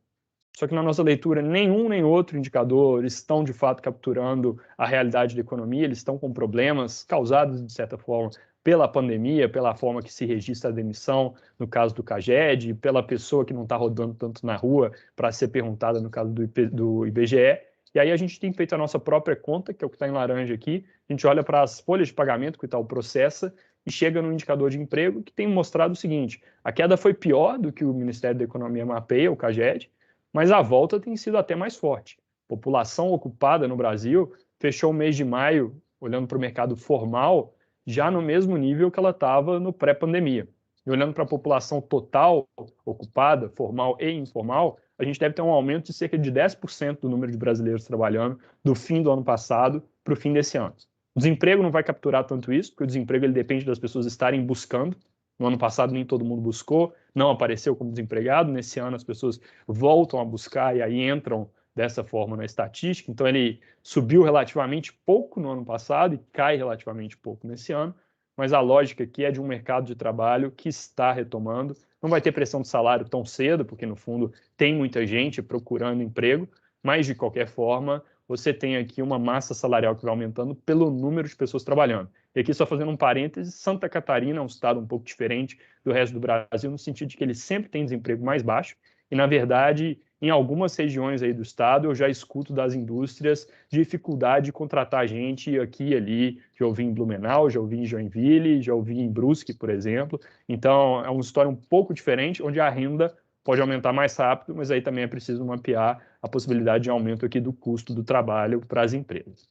Só que na nossa leitura, nenhum nem outro indicador estão, de fato, capturando a realidade da economia, eles estão com problemas causados, de certa forma, pela pandemia, pela forma que se registra a demissão, no caso do CAGED, pela pessoa que não está rodando tanto na rua para ser perguntada, no caso do IBGE. E aí a gente tem feito a nossa própria conta, que é o que está em laranja aqui, a gente olha para as folhas de pagamento que o Itaú processa e chega no indicador de emprego, que tem mostrado o seguinte: a queda foi pior do que o Ministério da Economia mapeia, o CAGED, mas a volta tem sido até mais forte. A população ocupada no Brasil fechou o mês de maio, olhando para o mercado formal, já no mesmo nível que ela estava no pré-pandemia. E olhando para a população total ocupada, formal e informal, a gente deve ter um aumento de cerca de 10% do número de brasileiros trabalhando do fim do ano passado para o fim desse ano. O desemprego não vai capturar tanto isso, porque o desemprego ele depende das pessoas estarem buscando. No ano passado nem todo mundo buscou, não apareceu como desempregado. Nesse ano as pessoas voltam a buscar e aí entram dessa forma na estatística. Então ele subiu relativamente pouco no ano passado e cai relativamente pouco nesse ano. mas a lógica aqui é de um mercado de trabalho que está retomando. Não vai ter pressão de salário tão cedo, porque, no fundo, tem muita gente procurando emprego, mas, de qualquer forma, você tem aqui uma massa salarial que vai aumentando pelo número de pessoas trabalhando. E aqui, só fazendo um parêntese, Santa Catarina é um estado um pouco diferente do resto do Brasil, no sentido de que ele sempre tem desemprego mais baixo, e, na verdade, em algumas regiões aí do estado, eu já escuto das indústrias dificuldade de contratar gente aqui e ali. Já ouvi em Blumenau, já ouvi em Joinville, já ouvi em Brusque, por exemplo. Então, é uma história um pouco diferente, onde a renda pode aumentar mais rápido, mas aí também é preciso mapear a possibilidade de aumento aqui do custo do trabalho para as empresas.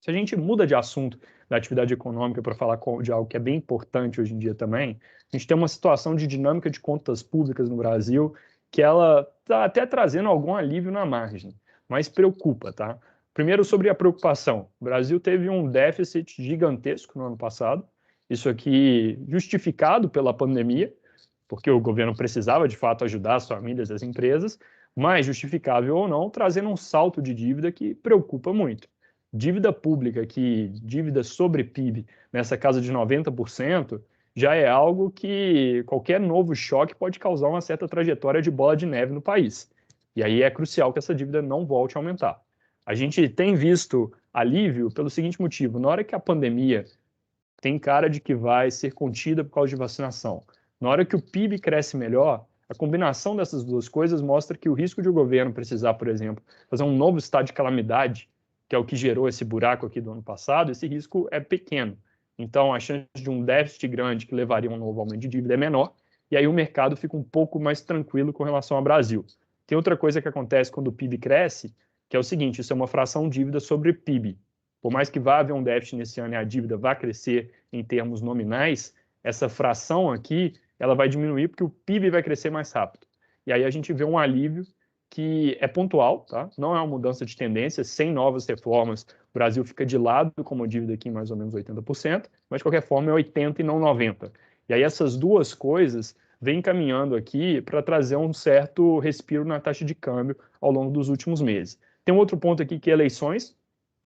Se a gente muda de assunto da atividade econômica para falar de algo que é bem importante hoje em dia também, a gente tem uma situação de dinâmica de contas públicas no Brasil que ela está até trazendo algum alívio na margem, mas preocupa, tá? Primeiro, sobre a preocupação. O Brasil teve um déficit gigantesco no ano passado, isso aqui justificado pela pandemia, porque o governo precisava, de fato, ajudar as famílias e as empresas, mas justificável ou não, trazendo um salto de dívida que preocupa muito. Dívida pública, dívida sobre PIB, nessa casa de 90%, já é algo que qualquer novo choque pode causar uma certa trajetória de bola de neve no país. E aí é crucial que essa dívida não volte a aumentar. A gente tem visto alívio pelo seguinte motivo: na hora que a pandemia tem cara de que vai ser contida por causa de vacinação, na hora que o PIB cresce melhor, a combinação dessas duas coisas mostra que o risco de o governo precisar, por exemplo, fazer um novo estado de calamidade, que é o que gerou esse buraco aqui do ano passado, esse risco é pequeno. Então, a chance de um déficit grande que levaria a um novo aumento de dívida é menor, e aí o mercado fica um pouco mais tranquilo com relação ao Brasil. Tem outra coisa que acontece quando o PIB cresce, que é o seguinte: isso é uma fração dívida sobre PIB. Por mais que vá haver um déficit nesse ano e a dívida vá crescer em termos nominais, essa fração aqui ela vai diminuir porque o PIB vai crescer mais rápido. E aí a gente vê um alívio que é pontual, tá? Não é uma mudança de tendência, sem novas reformas, o Brasil fica de lado com uma dívida aqui em mais ou menos 80%, mas de qualquer forma é 80% e não 90%. E aí essas duas coisas vêm caminhando aqui para trazer um certo respiro na taxa de câmbio ao longo dos últimos meses. Tem um outro ponto aqui que é eleições,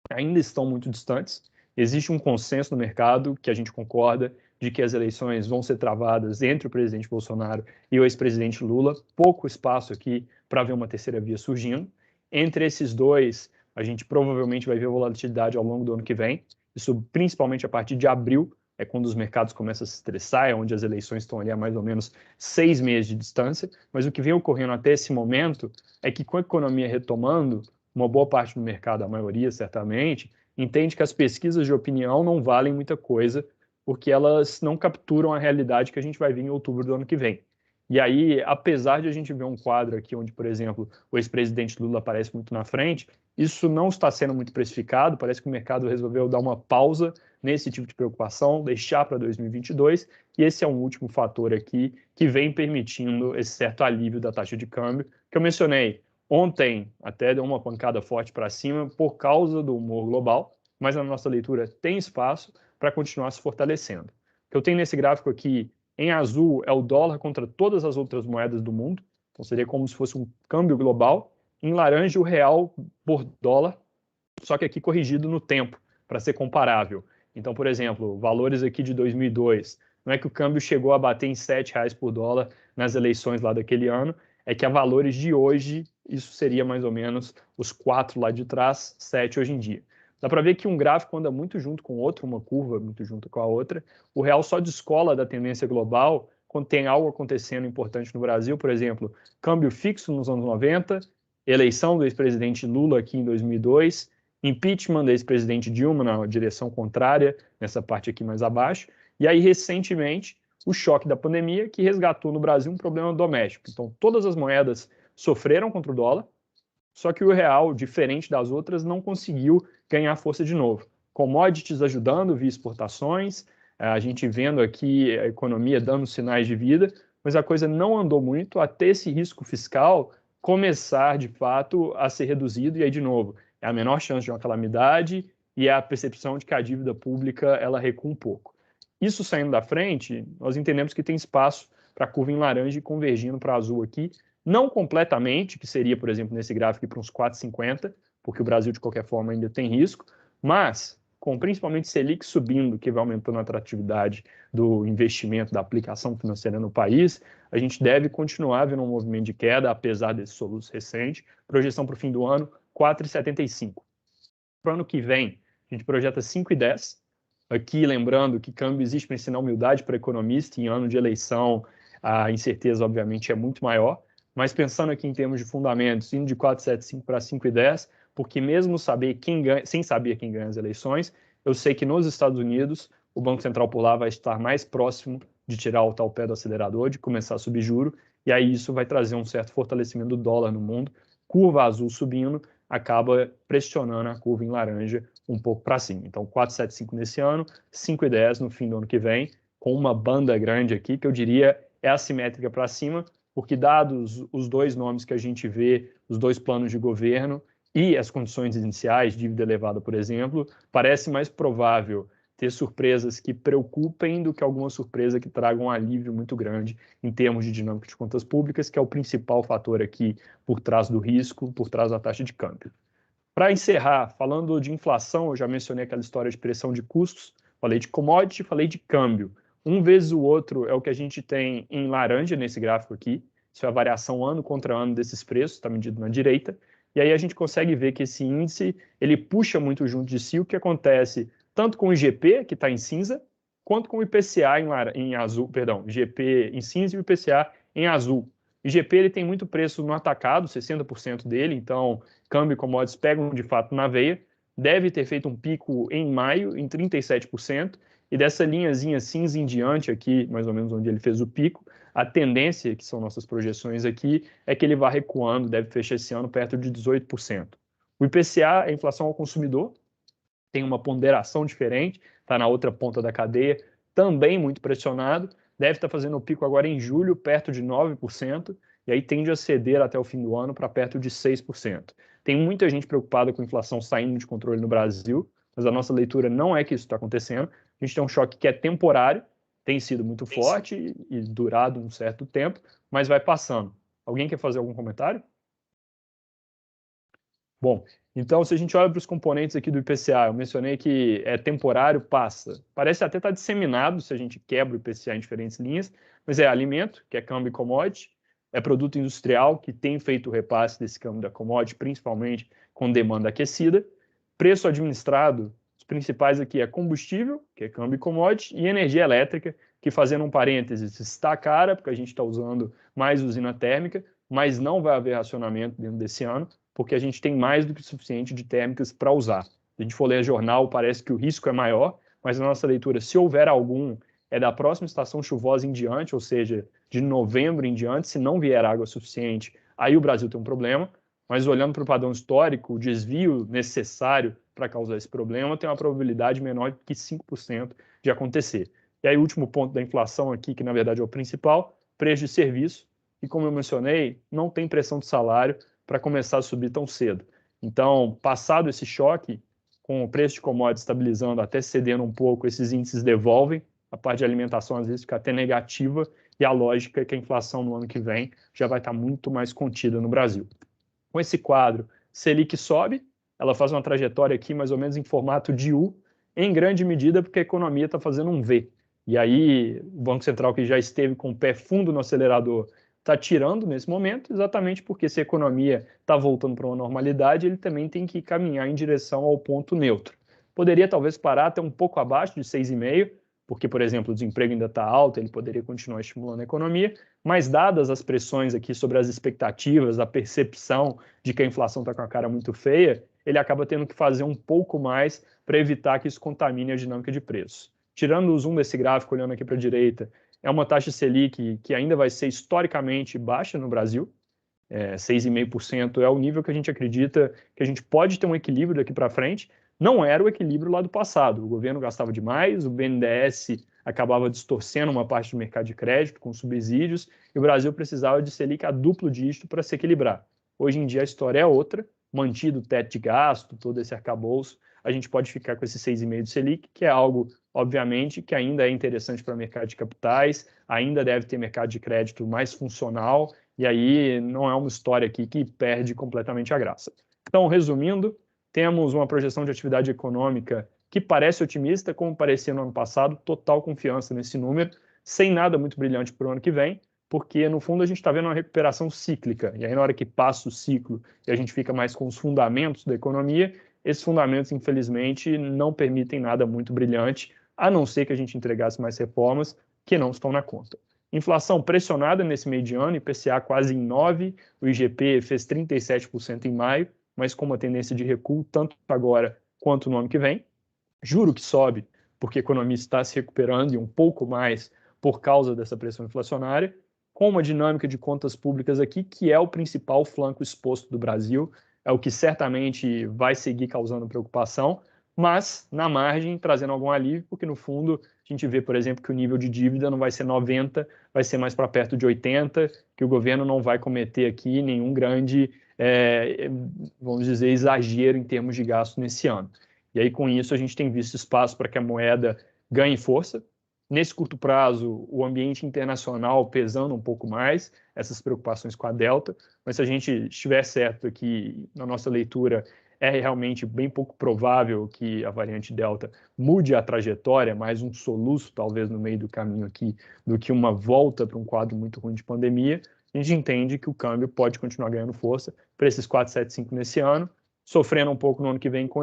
ainda estão muito distantes. Existe um consenso no mercado que a gente concorda de que as eleições vão ser travadas entre o presidente Bolsonaro e o ex-presidente Lula. Pouco espaço aqui para ver uma terceira via surgindo. Entre esses dois, a gente provavelmente vai ver volatilidade ao longo do ano que vem. Isso principalmente a partir de abril, é quando os mercados começam a se estressar, é onde as eleições estão ali a mais ou menos 6 meses de distância. Mas o que vem ocorrendo até esse momento é que, com a economia retomando, uma boa parte do mercado, a maioria certamente, entende que as pesquisas de opinião não valem muita coisa, porque elas não capturam a realidade que a gente vai ver em outubro do ano que vem. E aí, apesar de a gente ver um quadro aqui onde, por exemplo, o ex-presidente Lula aparece muito na frente, isso não está sendo muito precificado, parece que o mercado resolveu dar uma pausa nesse tipo de preocupação, deixar para 2022, e esse é um último fator aqui que vem permitindo esse certo alívio da taxa de câmbio, que eu mencionei. Ontem até deu uma pancada forte para cima por causa do humor global, mas na nossa leitura tem espaço para continuar se fortalecendo. O que eu tenho nesse gráfico aqui, em azul, é o dólar contra todas as outras moedas do mundo, então seria como se fosse um câmbio global. Em laranja, o real por dólar, só que aqui corrigido no tempo, para ser comparável. Então, por exemplo, valores aqui de 2002, não é que o câmbio chegou a bater em R$7 por dólar nas eleições lá daquele ano, é que a valores de hoje, isso seria mais ou menos os 4 lá de trás, 7 hoje em dia. Dá para ver que um gráfico anda muito junto com o outro, uma curva muito junto com a outra. O real só descola da tendência global quando tem algo acontecendo importante no Brasil, por exemplo, câmbio fixo nos anos 90, eleição do ex-presidente Lula aqui em 2002, impeachment do ex-presidente Dilma na direção contrária, nessa parte aqui mais abaixo, e aí recentemente o choque da pandemia que resgatou no Brasil um problema doméstico. Então todas as moedas sofreram contra o dólar, só que o real, diferente das outras, não conseguiu ganhar força de novo. Commodities ajudando via exportações, a gente vendo aqui a economia dando sinais de vida, mas a coisa não andou muito até esse risco fiscal começar, de fato, a ser reduzido. E aí, de novo, é a menor chance de uma calamidade e é a percepção de que a dívida pública ela recua um pouco. Isso saindo da frente, nós entendemos que tem espaço para a curva em laranja e convergindo para azul aqui, não completamente, que seria, por exemplo, nesse gráfico para uns 4,50, porque o Brasil, de qualquer forma, ainda tem risco, mas com principalmente Selic subindo, que vai aumentando a atratividade do investimento, da aplicação financeira no país, a gente deve continuar vendo um movimento de queda, apesar desse soluço recente. Projeção para o fim do ano, 4,75. Para o ano que vem, a gente projeta 5,10. Aqui, lembrando que câmbio existe para ensinar humildade para economista, em ano de eleição, a incerteza, obviamente, é muito maior. Mas pensando aqui em termos de fundamentos, indo de 4,75 para 5,10, porque mesmo sem saber quem ganha as eleições, eu sei que nos Estados Unidos o Banco Central por lá vai estar mais próximo de tirar o tal pé do acelerador, de começar a subir juro, e aí isso vai trazer um certo fortalecimento do dólar no mundo. Curva azul subindo, acaba pressionando a curva em laranja um pouco para cima. Então, 4,75 nesse ano, 5,10 no fim do ano que vem, com uma banda grande aqui, que eu diria é assimétrica para cima, porque dados os dois nomes que a gente vê, os dois planos de governo e as condições iniciais, dívida elevada, por exemplo, parece mais provável ter surpresas que preocupem do que alguma surpresa que traga um alívio muito grande em termos de dinâmica de contas públicas, que é o principal fator aqui por trás do risco, por trás da taxa de câmbio. Para encerrar, falando de inflação, eu já mencionei aquela história de pressão de custos, falei de commodity, falei de câmbio. Um vezes o outro é o que a gente tem em laranja nesse gráfico aqui, isso é a variação ano contra ano desses preços, está medido na direita, e aí a gente consegue ver que esse índice, ele puxa muito junto de si o que acontece tanto com o IGP, que está em cinza, quanto com o IPCA em azul, perdão, IGP em cinza e o IPCA em azul. O IGP ele tem muito preço no atacado, 60% dele, então câmbio e commodities pegam de fato na veia, deve ter feito um pico em maio em 37%, e dessa linhazinha cinza em diante aqui, mais ou menos onde ele fez o pico, a tendência, que são nossas projeções aqui, é que ele vá recuando, deve fechar esse ano perto de 18%. O IPCA, a inflação ao consumidor, tem uma ponderação diferente, está na outra ponta da cadeia, também muito pressionado, deve estar fazendo o pico agora em julho, perto de 9%, e aí tende a ceder até o fim do ano para perto de 6%. Tem muita gente preocupada com a inflação saindo de controle no Brasil, mas a nossa leitura não é que isso está acontecendo. A gente tem um choque que é temporário, tem sido muito forte e durado um certo tempo, mas vai passando. Alguém quer fazer algum comentário? Bom, então se a gente olha para os componentes aqui do IPCA, eu mencionei que é temporário, passa. Parece até estar disseminado se a gente quebra o IPCA em diferentes linhas, mas é alimento, que é câmbio e commodity, é produto industrial, que tem feito o repasse desse câmbio da commodity, principalmente com demanda aquecida, preço administrado, os principais aqui é combustível, que é câmbio e commodity, e energia elétrica, que fazendo um parênteses, está cara, porque a gente está usando mais usina térmica, mas não vai haver racionamento dentro desse ano, porque a gente tem mais do que o suficiente de térmicas para usar. Se a gente for ler jornal, parece que o risco é maior, mas na nossa leitura, se houver algum, é da próxima estação chuvosa em diante, ou seja, de novembro em diante, se não vier água suficiente, aí o Brasil tem um problema, mas olhando para o padrão histórico, o desvio necessário para causar esse problema tem uma probabilidade menor que 5% de acontecer. E aí o último ponto da inflação aqui, que na verdade é o principal, preço de serviço, e como eu mencionei, não tem pressão de salário para começar a subir tão cedo. Então, passado esse choque, com o preço de commodities estabilizando, até cedendo um pouco, esses índices devolvem, a parte de alimentação às vezes fica até negativa, e a lógica é que a inflação no ano que vem já vai estar muito mais contida no Brasil. Com esse quadro, Selic sobe, ela faz uma trajetória aqui mais ou menos em formato de U, em grande medida porque a economia está fazendo um V. E aí o Banco Central, que já esteve com o pé fundo no acelerador, está tirando nesse momento, exatamente porque se a economia está voltando para uma normalidade, ele também tem que caminhar em direção ao ponto neutro. Poderia talvez parar até um pouco abaixo de 6,5%, porque, por exemplo, o desemprego ainda está alto, ele poderia continuar estimulando a economia, mas dadas as pressões aqui sobre as expectativas, a percepção de que a inflação está com a cara muito feia, ele acaba tendo que fazer um pouco mais para evitar que isso contamine a dinâmica de preços. Tirando o zoom desse gráfico, olhando aqui para a direita, é uma taxa Selic que ainda vai ser historicamente baixa no Brasil, 6,5% é o nível que a gente acredita que a gente pode ter um equilíbrio daqui para frente. Não era o equilíbrio lá do passado, o governo gastava demais, o BNDES acabava distorcendo uma parte do mercado de crédito com subsídios, e o Brasil precisava de Selic a duplo dígito para se equilibrar. Hoje em dia a história é outra, mantido o teto de gasto, todo esse arcabouço, a gente pode ficar com esse 6,5% de Selic, que é algo, obviamente, que ainda é interessante para o mercado de capitais, ainda deve ter mercado de crédito mais funcional, e aí não é uma história aqui que perde completamente a graça. Então, resumindo, temos uma projeção de atividade econômica que parece otimista, como parecia no ano passado, total confiança nesse número, sem nada muito brilhante para o ano que vem, porque, no fundo, a gente está vendo uma recuperação cíclica. E aí, na hora que passa o ciclo e a gente fica mais com os fundamentos da economia, esses fundamentos, infelizmente, não permitem nada muito brilhante, a não ser que a gente entregasse mais reformas que não estão na conta. Inflação pressionada nesse meio de ano, IPCA quase em 9%, o IGP fez 37% em maio, mas com uma tendência de recuo tanto agora quanto no ano que vem. Juro que sobe, porque a economia está se recuperando e um pouco mais por causa dessa pressão inflacionária, com uma dinâmica de contas públicas aqui, que é o principal flanco exposto do Brasil, é o que certamente vai seguir causando preocupação, mas, na margem, trazendo algum alívio, porque, no fundo, a gente vê, por exemplo, que o nível de dívida não vai ser 90, vai ser mais para perto de 80, que o governo não vai cometer aqui nenhum grande, vamos dizer, exagero em termos de gasto nesse ano. E aí, com isso, a gente tem visto espaço para que a moeda ganhe força. Nesse curto prazo, o ambiente internacional pesando um pouco mais, essas preocupações com a Delta, mas se a gente estiver certo aqui na nossa leitura, é realmente bem pouco provável que a variante Delta mude a trajetória, mais um soluço talvez no meio do caminho aqui, do que uma volta para um quadro muito ruim de pandemia. A gente entende que o câmbio pode continuar ganhando força para esses 4,75 nesse ano, sofrendo um pouco no ano que vem com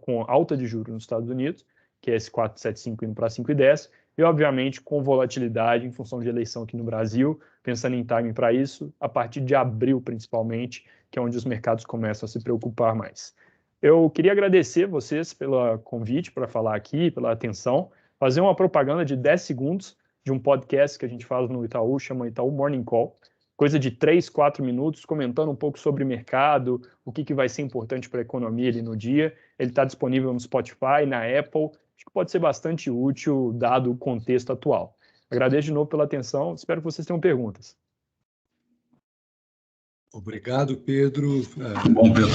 com alta de juros nos Estados Unidos, que é esse 4,75 indo para 5,10, e obviamente com volatilidade em função de eleição aqui no Brasil, pensando em timing para isso, a partir de abril principalmente, que é onde os mercados começam a se preocupar mais. Eu queria agradecer vocês pelo convite para falar aqui, pela atenção, fazer uma propaganda de 10 segundos de um podcast que a gente faz no Itaú, chama Itaú Morning Call, coisa de 3, 4 minutos, comentando um pouco sobre mercado, o que vai ser importante para a economia ali no dia. Ele está disponível no Spotify, na Apple, acho que pode ser bastante útil, dado o contexto atual. Agradeço de novo pela atenção, espero que vocês tenham perguntas. Obrigado, Pedro. Bom, Pedro.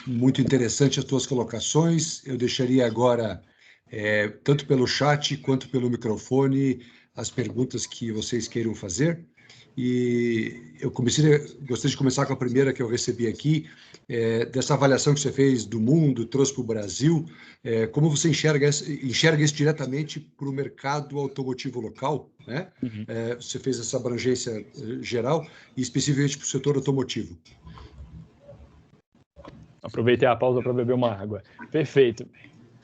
Muito interessante as tuas colocações. Eu deixaria agora, tanto pelo chat quanto pelo microfone, as perguntas que vocês queiram fazer. E eu gostaria de começar com a primeira que eu recebi aqui, dessa avaliação que você fez do mundo, trouxe para o Brasil. Como você enxerga isso diretamente para o mercado automotivo local, né? Uhum. Você fez essa abrangência geral e especificamente para o setor automotivo. Aproveitei a pausa para beber uma água. Perfeito.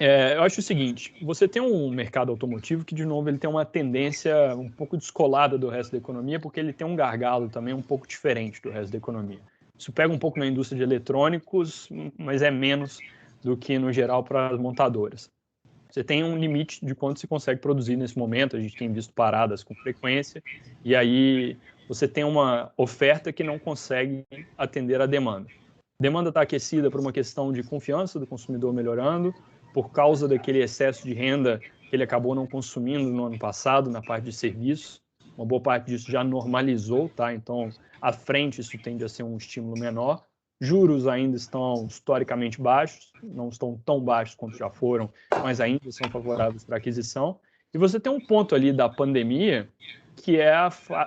Eu acho o seguinte, você tem um mercado automotivo que, de novo, ele tem uma tendência um pouco descolada do resto da economia, porque ele tem um gargalo também um pouco diferente do resto da economia. Isso pega um pouco na indústria de eletrônicos, mas é menos do que, no geral, para as montadoras. Você tem um limite de quanto se consegue produzir nesse momento, a gente tem visto paradas com frequência, e aí você tem uma oferta que não consegue atender a demanda. A demanda está aquecida por uma questão de confiança do consumidor melhorando, por causa daquele excesso de renda que ele acabou não consumindo no ano passado, na parte de serviços. Uma boa parte disso já normalizou, tá? Então, à frente, isso tende a ser um estímulo menor. Juros ainda estão historicamente baixos, não estão tão baixos quanto já foram, mas ainda são favoráveis para aquisição. E você tem um ponto ali da pandemia, que é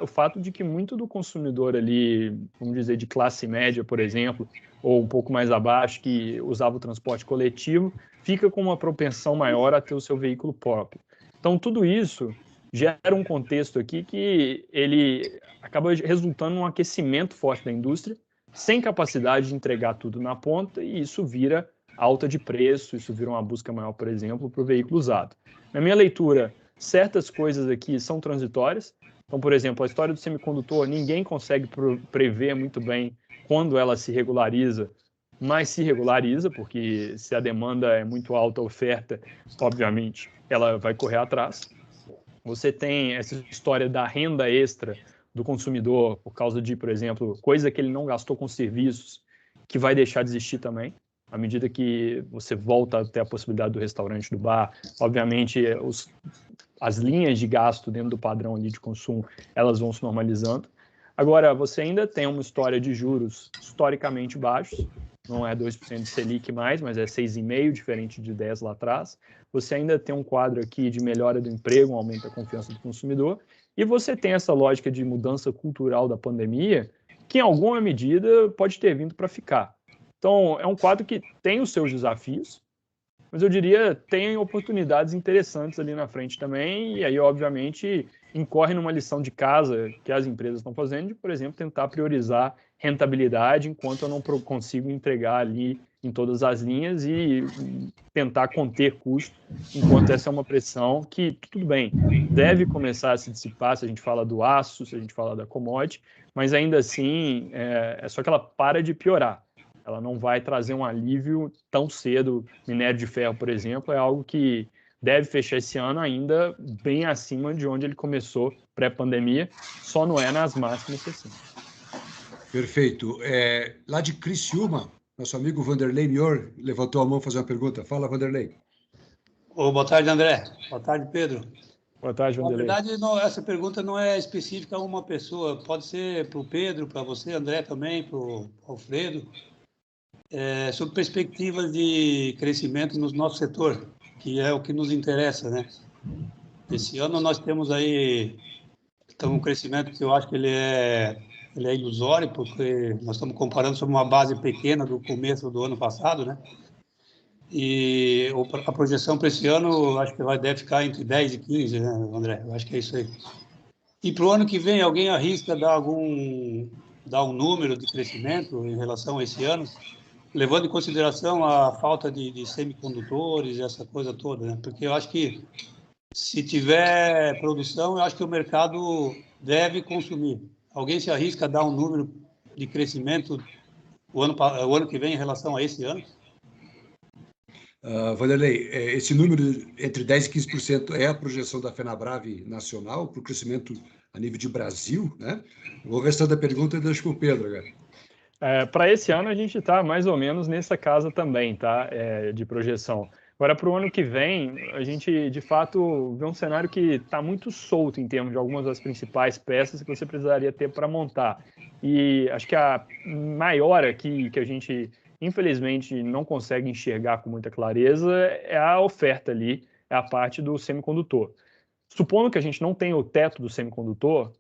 o fato de que muito do consumidor ali, vamos dizer, de classe média, por exemplo, ou um pouco mais abaixo, que usava o transporte coletivo, fica com uma propensão maior a ter o seu veículo próprio. Então, tudo isso gera um contexto aqui que ele acaba resultando num aquecimento forte da indústria, sem capacidade de entregar tudo na ponta, e isso vira alta de preço, isso vira uma busca maior, por exemplo, para o veículo usado. Na minha leitura, certas coisas aqui são transitórias. Então, por exemplo, a história do semicondutor, ninguém consegue prever muito bem quando ela se regulariza, mas se regulariza, porque se a demanda é muito alta, a oferta, obviamente, ela vai correr atrás. Você tem essa história da renda extra do consumidor por causa de, por exemplo, coisa que ele não gastou com serviços, que vai deixar de existir também. À medida que você volta a ter a possibilidade do restaurante, do bar, obviamente as linhas de gasto dentro do padrão ali de consumo, elas vão se normalizando. Agora, você ainda tem uma história de juros historicamente baixos, não é 2% de Selic mais, mas é 6,5%, diferente de 10% lá atrás. Você ainda tem um quadro aqui de melhora do emprego, um aumento da confiança do consumidor, e você tem essa lógica de mudança cultural da pandemia, que em alguma medida pode ter vindo para ficar. Então, é um quadro que tem os seus desafios, mas eu diria tem oportunidades interessantes ali na frente também, e aí, obviamente, incorre numa lição de casa que as empresas estão fazendo de, por exemplo, tentar priorizar rentabilidade enquanto eu não consigo entregar ali em todas as linhas e tentar conter custo, enquanto essa é uma pressão que, tudo bem, deve começar a se dissipar se a gente fala do aço, se a gente fala da commodity, mas ainda assim é só que ela para de piorar. Ela não vai trazer um alívio tão cedo. Minério de ferro, por exemplo, é algo que deve fechar esse ano ainda bem acima de onde ele começou pré-pandemia, só não é nas máximas assim. Perfeito. Lá de Criciúma, nosso amigo Vanderlei Mior levantou a mão para fazer uma pergunta. Fala, Vanderlei. Boa tarde, André. Boa tarde, Pedro. Boa tarde, Vanderlei. Na verdade, essa pergunta não é específica a uma pessoa, pode ser para o Pedro, para você, André, também, para o Alfredo, sobre perspectivas de crescimento no nosso setor, que é o que nos interessa, né? Esse ano nós temos aí um crescimento que eu acho que ele é ilusório, porque nós estamos comparando sobre uma base pequena do começo do ano passado, né? E a projeção para esse ano, acho que deve ficar entre 10 e 15, né, André? Eu acho que é isso aí. E para o ano que vem, alguém arrisca dar um número de crescimento em relação a esse ano, levando em consideração a falta de semicondutores, essa coisa toda, né? Porque eu acho que se tiver produção, eu acho que o mercado deve consumir. Alguém se arrisca a dar um número de crescimento o ano que vem em relação a esse ano? Vanderlei, esse número entre 10% e 15% é a projeção da FenaBrave nacional para o crescimento a nível de Brasil, né? O restante da pergunta eu deixo com o Pedro agora. Para esse ano a gente está mais ou menos nessa casa também, tá? De projeção. Agora, para o ano que vem, a gente, de fato, vê um cenário que está muito solto em termos de algumas das principais peças que você precisaria ter para montar. E acho que a maior aqui que a gente, infelizmente, não consegue enxergar com muita clareza é a oferta ali, é a parte do semicondutor. Supondo que a gente não tenha o teto do semicondutor,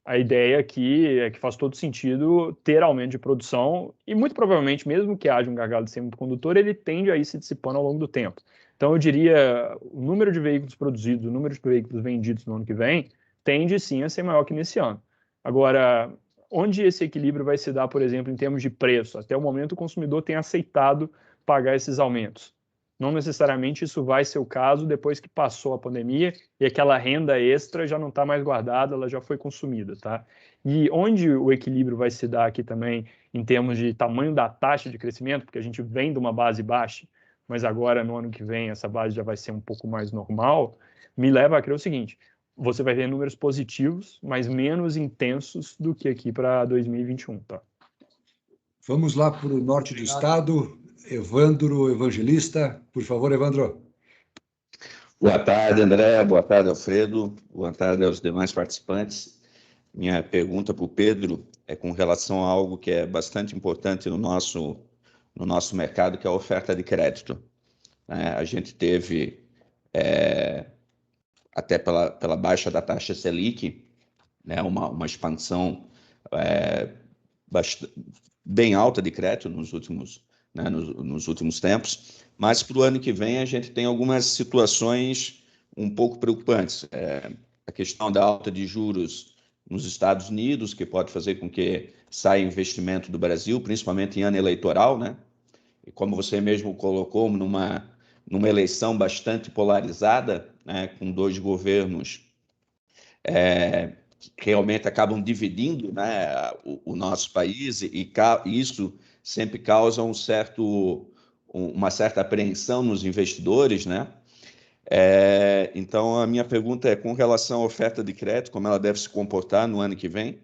a ideia aqui é que faz todo sentido ter aumento de produção e, muito provavelmente, mesmo que haja um gargalo de semicondutor, ele tende a ir se dissipando ao longo do tempo. Então, eu diria, o número de veículos produzidos, o número de veículos vendidos no ano que vem, tende sim a ser maior que nesse ano. Agora, onde esse equilíbrio vai se dar, por exemplo, em termos de preço? Até o momento, o consumidor tem aceitado pagar esses aumentos. Não necessariamente isso vai ser o caso depois que passou a pandemia e aquela renda extra já não está mais guardada, ela já foi consumida, tá? E onde o equilíbrio vai se dar aqui também em termos de tamanho da taxa de crescimento, porque a gente vem de uma base baixa, mas agora no ano que vem essa base já vai ser um pouco mais normal, me leva a crer o seguinte: você vai ver números positivos, mas menos intensos do que aqui para 2021, tá? Vamos lá para o norte do estado. Evandro Evangelista. Por favor, Evandro. Boa tarde, André. Boa tarde, Alfredo. Boa tarde aos demais participantes. Minha pergunta para o Pedro é com relação a algo que é bastante importante no nosso mercado, que é a oferta de crédito. A gente teve, até pela baixa da taxa Selic, né, uma expansão bem alta de crédito nos últimos tempos, mas para o ano que vem a gente tem algumas situações um pouco preocupantes. A questão da alta de juros nos Estados Unidos, que pode fazer com que saia investimento do Brasil, principalmente em ano eleitoral, né? E como você mesmo colocou, numa eleição bastante polarizada, né, com dois governos que realmente acabam dividindo, né, o nosso país, e isso sempre causa uma certa apreensão nos investidores, né? Então, a minha pergunta é com relação à oferta de crédito, como ela deve se comportar no ano que vem,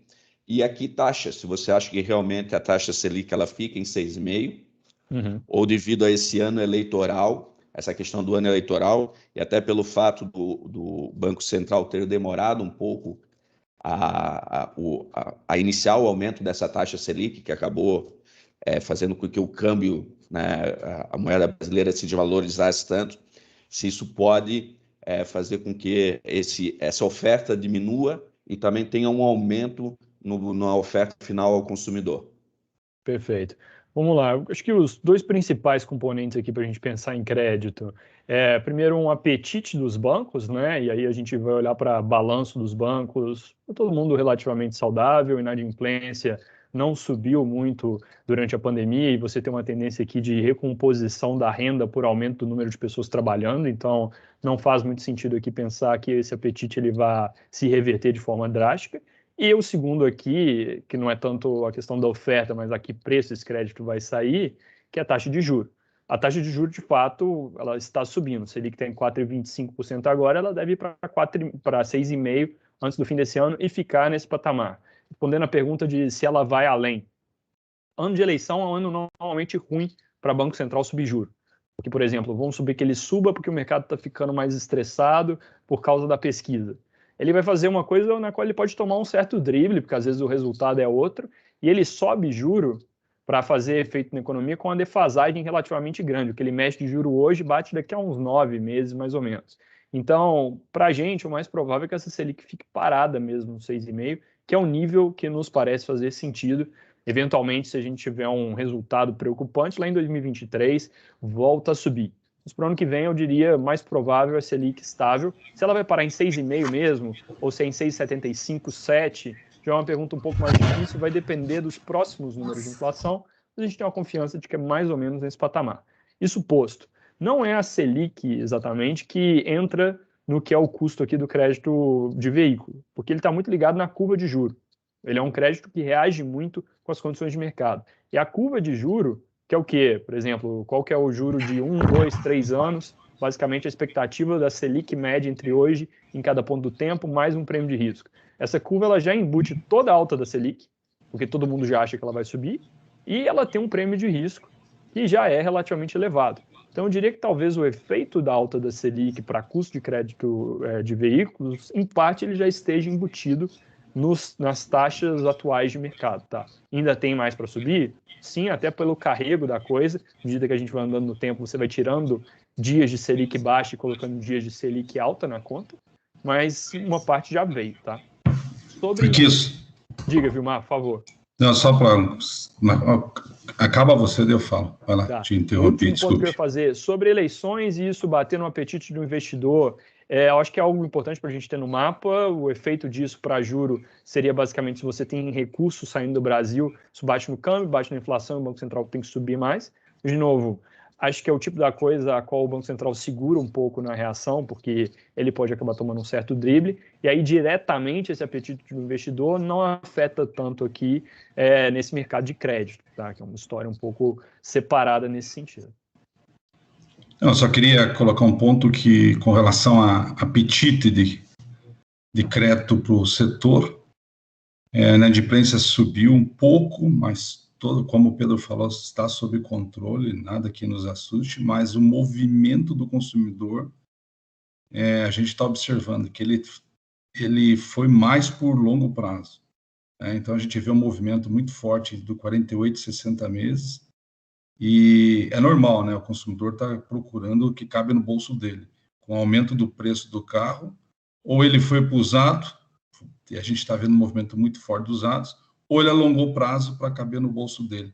e aqui taxa, se você acha que realmente a taxa Selic ela fica em 6,5%, ou devido a esse ano eleitoral, essa questão do ano eleitoral, e até pelo fato do Banco Central ter demorado um pouco a iniciar o aumento dessa taxa Selic, que acabou fazendo com que o câmbio, né, a moeda brasileira se desvalorizasse tanto, se isso pode fazer com que essa oferta diminua e também tenha um aumento na oferta final ao consumidor. Perfeito. Vamos lá, eu acho que os dois principais componentes aqui para a gente pensar em crédito primeiro, um apetite dos bancos, né? E aí a gente vai olhar para balanço dos bancos, todo mundo relativamente saudável, inadimplência não subiu muito durante a pandemia e você tem uma tendência aqui de recomposição da renda por aumento do número de pessoas trabalhando, então não faz muito sentido aqui pensar que esse apetite ele vai se reverter de forma drástica. E o segundo aqui, que não é tanto a questão da oferta, mas a que preço esse crédito vai sair, que é a taxa de juros. A taxa de juros, de fato, ela está subindo. Se ele tem 4,25% agora, ela deve ir para 6,5% antes do fim desse ano e ficar nesse patamar. Respondendo a pergunta de se ela vai além. Ano de eleição é um ano normalmente ruim para Banco Central subir juros. Porque, por exemplo, vamos subir que ele suba porque o mercado está ficando mais estressado por causa da pesquisa. Ele vai fazer uma coisa na qual ele pode tomar um certo drible, porque às vezes o resultado é outro, e ele sobe juro para fazer efeito na economia com uma defasagem relativamente grande. O que ele mexe de juro hoje bate daqui a uns 9 meses, mais ou menos. Então, para a gente, o mais provável é que essa Selic fique parada mesmo, 6,5%, que é um nível que nos parece fazer sentido. Eventualmente, se a gente tiver um resultado preocupante, lá em 2023, volta a subir. Mas para o ano que vem, eu diria, mais provável é a Selic estável. Se ela vai parar em 6,5 mesmo, ou se é em 6,75, 7, já é uma pergunta um pouco mais difícil, vai depender dos próximos números de inflação, mas a gente tem uma confiança de que é mais ou menos nesse patamar. Isso posto, não é a Selic exatamente que entra no que é o custo aqui do crédito de veículo, porque ele está muito ligado na curva de juro. Ele é um crédito que reage muito com as condições de mercado. E a curva de juro, que é o quê? Por exemplo, qual que é o juro de 1, 2, 3 anos? Basicamente, a expectativa da Selic média entre hoje, em cada ponto do tempo, mais um prêmio de risco. Essa curva ela já embute toda a alta da Selic, porque todo mundo já acha que ela vai subir, e ela tem um prêmio de risco que já é relativamente elevado. Então, eu diria que talvez o efeito da alta da Selic para custo de crédito de veículos, em parte, ele já esteja embutido nas taxas atuais de mercado. Tá? Ainda tem mais para subir? Sim, até pelo carrego da coisa. À medida que a gente vai andando no tempo, você vai tirando dias de Selic baixa e colocando dias de Selic alta na conta, mas uma parte já veio. Tá? Sobre isso. Diga, Vilmar, por favor. Não, só para... Acaba você, eu falo. Vai lá, te interrompi, desculpe. O ponto que eu ia fazer sobre eleições e isso bater no apetite do investidor, eu acho que é algo importante para a gente ter no mapa. O efeito disso para juro seria basicamente se você tem recursos saindo do Brasil, isso bate no câmbio, bate na inflação, o Banco Central tem que subir mais. De novo, acho que é o tipo da coisa a qual o Banco Central segura um pouco na reação, porque ele pode acabar tomando um certo drible, e aí diretamente esse apetite do investidor não afeta tanto aqui nesse mercado de crédito, tá? Que é uma história um pouco separada nesse sentido. Eu só queria colocar um ponto que, com relação a apetite de crédito para o setor, a inadimplência subiu um pouco, mas como o Pedro falou, está sob controle, nada que nos assuste, mas o movimento do consumidor, a gente está observando que ele foi mais por longo prazo. Então, a gente vê um movimento muito forte do 48, 60 meses, e é normal, né? O consumidor está procurando o que cabe no bolso dele. Com o aumento do preço do carro, ou ele foi para o usado, e a gente está vendo um movimento muito forte dos usados, ou ele alongou prazo para caber no bolso dele.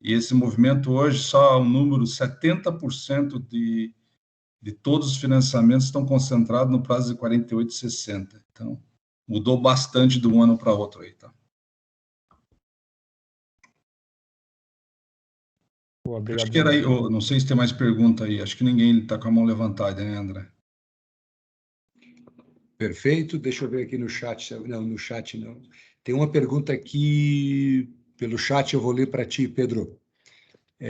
E esse movimento hoje, só um número, 70% de todos os financiamentos estão concentrados no prazo de 48 e 60. Então, mudou bastante de um ano para outro aí, tá? Acho que era aí, não sei se tem mais pergunta aí, acho que ninguém está com a mão levantada, né, André? Perfeito, deixa eu ver aqui no chat, não, no chat não. Tem uma pergunta aqui pelo chat, eu vou ler para ti, Pedro,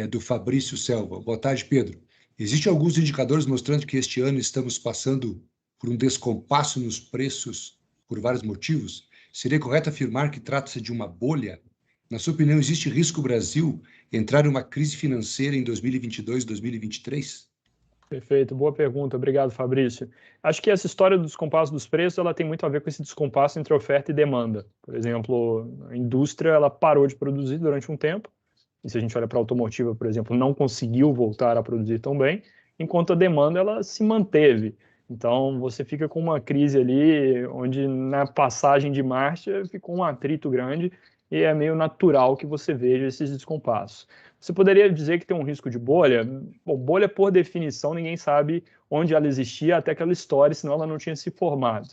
do Fabrício Selva. Boa tarde, Pedro. Existem alguns indicadores mostrando que este ano estamos passando por um descompasso nos preços por vários motivos? Seria correto afirmar que trata-se de uma bolha? Na sua opinião, existe risco o Brasil entrar em uma crise financeira em 2022, 2023? Perfeito, boa pergunta. Obrigado, Fabrício. Acho que essa história do descompasso dos preços ela tem muito a ver com esse descompasso entre oferta e demanda. Por exemplo, a indústria ela parou de produzir durante um tempo, e se a gente olha para a automotiva, por exemplo, não conseguiu voltar a produzir tão bem, enquanto a demanda ela se manteve. Então, você fica com uma crise ali, onde na passagem de marcha ficou um atrito grande, e é meio natural que você veja esses descompassos. Você poderia dizer que tem um risco de bolha? Bom, bolha, por definição, ninguém sabe onde ela existia até que ela estoure, senão ela não tinha se formado.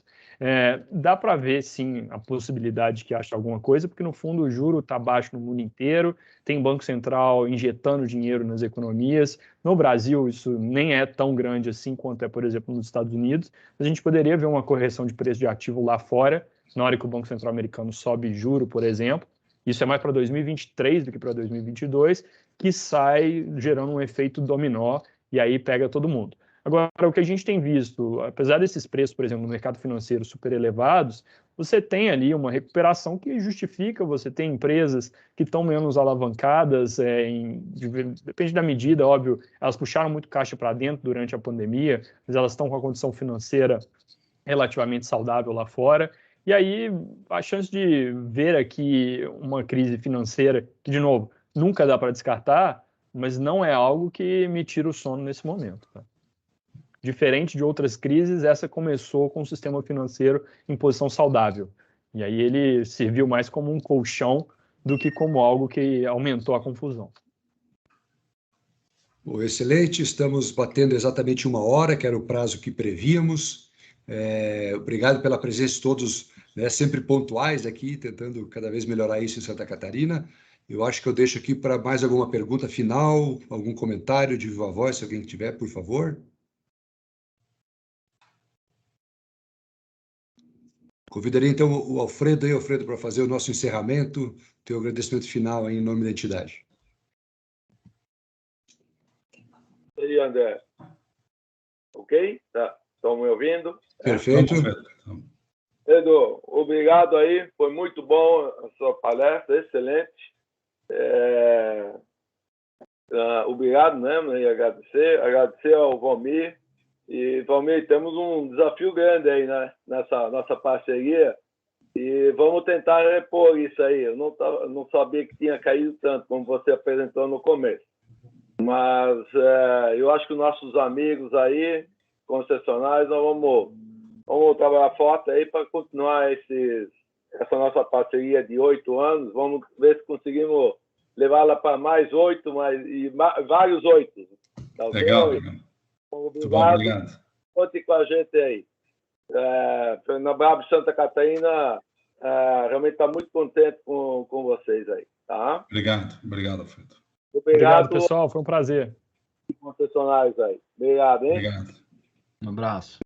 Dá para ver, sim, a possibilidade de que ache alguma coisa, porque, no fundo, o juro está baixo no mundo inteiro, tem Banco Central injetando dinheiro nas economias. No Brasil, isso nem é tão grande assim quanto é, por exemplo, nos Estados Unidos. A gente poderia ver uma correção de preço de ativo lá fora, na hora que o Banco Central americano sobe juro, por exemplo. Isso é mais para 2023 do que para 2022, que sai gerando um efeito dominó e aí pega todo mundo. Agora, o que a gente tem visto, apesar desses preços, por exemplo, no mercado financeiro super elevados, você tem ali uma recuperação que justifica, você tem empresas que estão menos alavancadas, depende da medida, óbvio, elas puxaram muito caixa para dentro durante a pandemia, mas elas estão com a condição financeira relativamente saudável lá fora. E aí, a chance de ver aqui uma crise financeira, que, de novo, nunca dá para descartar, mas não é algo que me tira o sono nesse momento. Tá? Diferente de outras crises, essa começou com o sistema financeiro em posição saudável. E aí ele serviu mais como um colchão do que como algo que aumentou a confusão. Bom, excelente, estamos batendo exatamente 1 hora, que era o prazo que prevíamos. Obrigado pela presença de todos, né, sempre pontuais aqui, tentando cada vez melhorar isso em Santa Catarina. Eu acho que eu deixo aqui para mais alguma pergunta final, algum comentário de viva voz, se alguém tiver, por favor. Convidaria então o Alfredo, para fazer o nosso encerramento, teu agradecimento final aí, em nome da entidade. E aí, André? Ok? Tá. Estão me ouvindo? Perfeito. Pedro, obrigado aí, foi muito bom a sua palestra, excelente. Obrigado mesmo, e agradecer ao Valmir. E, Valmir, temos um desafio grande aí, né, nessa nossa parceria, e vamos tentar repor isso aí. Eu não sabia que tinha caído tanto, como você apresentou no começo. Mas eu acho que os nossos amigos aí, concessionários, nós vamos trabalhar forte aí para continuar essa nossa parceria de 8 anos. Vamos ver se conseguimos levá-la para mais 8, vários 8. Tá, legal, okay? legal. Obrigado. Conte com a gente aí. Fenabrave Santa Catarina realmente está muito contente com vocês aí. Tá? Obrigado, Alfredo. Obrigado, pessoal. Foi um prazer. Concessionários aí. Obrigado, hein? Obrigado. Um abraço.